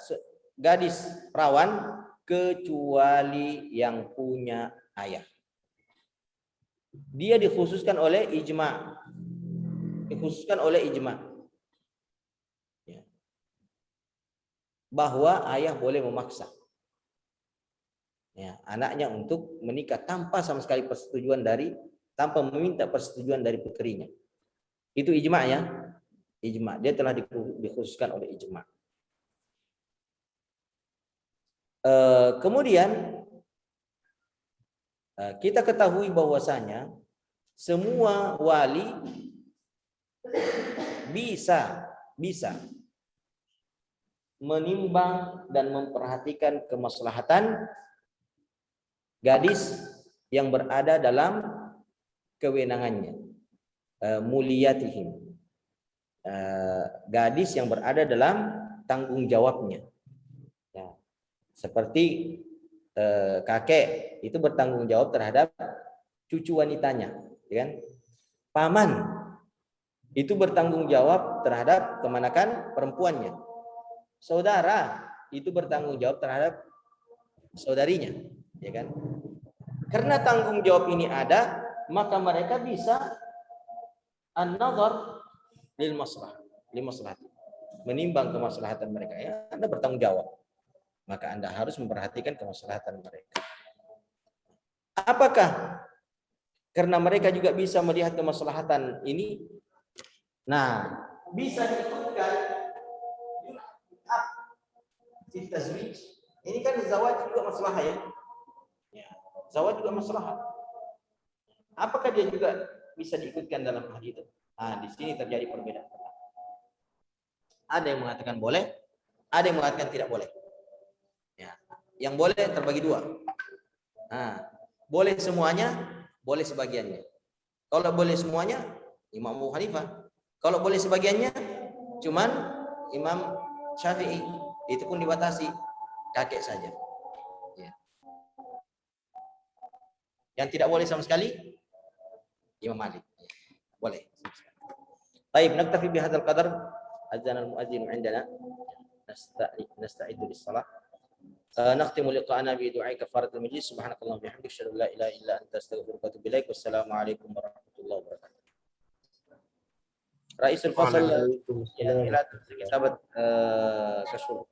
gadis perawan kecuali yang punya ayah. Dia dikhususkan oleh ijma. Bahwa ayah boleh memaksa anaknya untuk menikah tanpa sama sekali tanpa meminta persetujuan dari putrinya. Itu ijma ya. Ijma, dia telah dikhususkan oleh ijma. Kemudian kita ketahui bahwasanya semua wali bisa menimbang dan memperhatikan kemaslahatan gadis yang berada dalam kewenangannya, muliyatihim, gadis yang berada dalam tanggung jawabnya. Seperti kakek itu bertanggung jawab terhadap cucu wanitanya, kan? Paman itu bertanggung jawab terhadap kemanakan perempuannya. Saudara itu bertanggung jawab terhadap saudarinya, ya kan? Karena tanggung jawab ini ada, maka mereka bisa an-nazar lil maslahat, menimbang kemaslahatan mereka. Ya, Anda bertanggung jawab, maka Anda harus memperhatikan kemaslahatan mereka. Apakah karena mereka juga bisa melihat kemaslahatan ini? Nah, bisa diikutkan tazwij. Ini kan zawaj juga masalah ya. Zawaj juga masalah. Apakah dia juga bisa diikutkan dalam hal itu? Di sini terjadi perbedaan. Ada yang mengatakan boleh, ada yang mengatakan tidak boleh. Yang boleh terbagi dua. Boleh semuanya, boleh sebagiannya. Kalau boleh semuanya, Imam Abu Hanifah. Kalau boleh sebagiannya, cuman Imam Syafi'i. Itu pun dibatasi kakek saja. Yang tidak boleh sama sekali Imam Malik. Boleh. Baik, naktafi bihadzal qadar. Adzan al-muadzin 'indana. Nasta'iddu lis-shalah. Nakhtimu liqa'ana bi du'ai kafaratul majlis. Subhanakallahumma wa bihamdika asyhadu an la ilaha illa anta astaghfiruka wa atubu ilaik. Wassalamu alaikum warahmatullahi wabarakatuh. Raisul Fasal ila kitabat kashful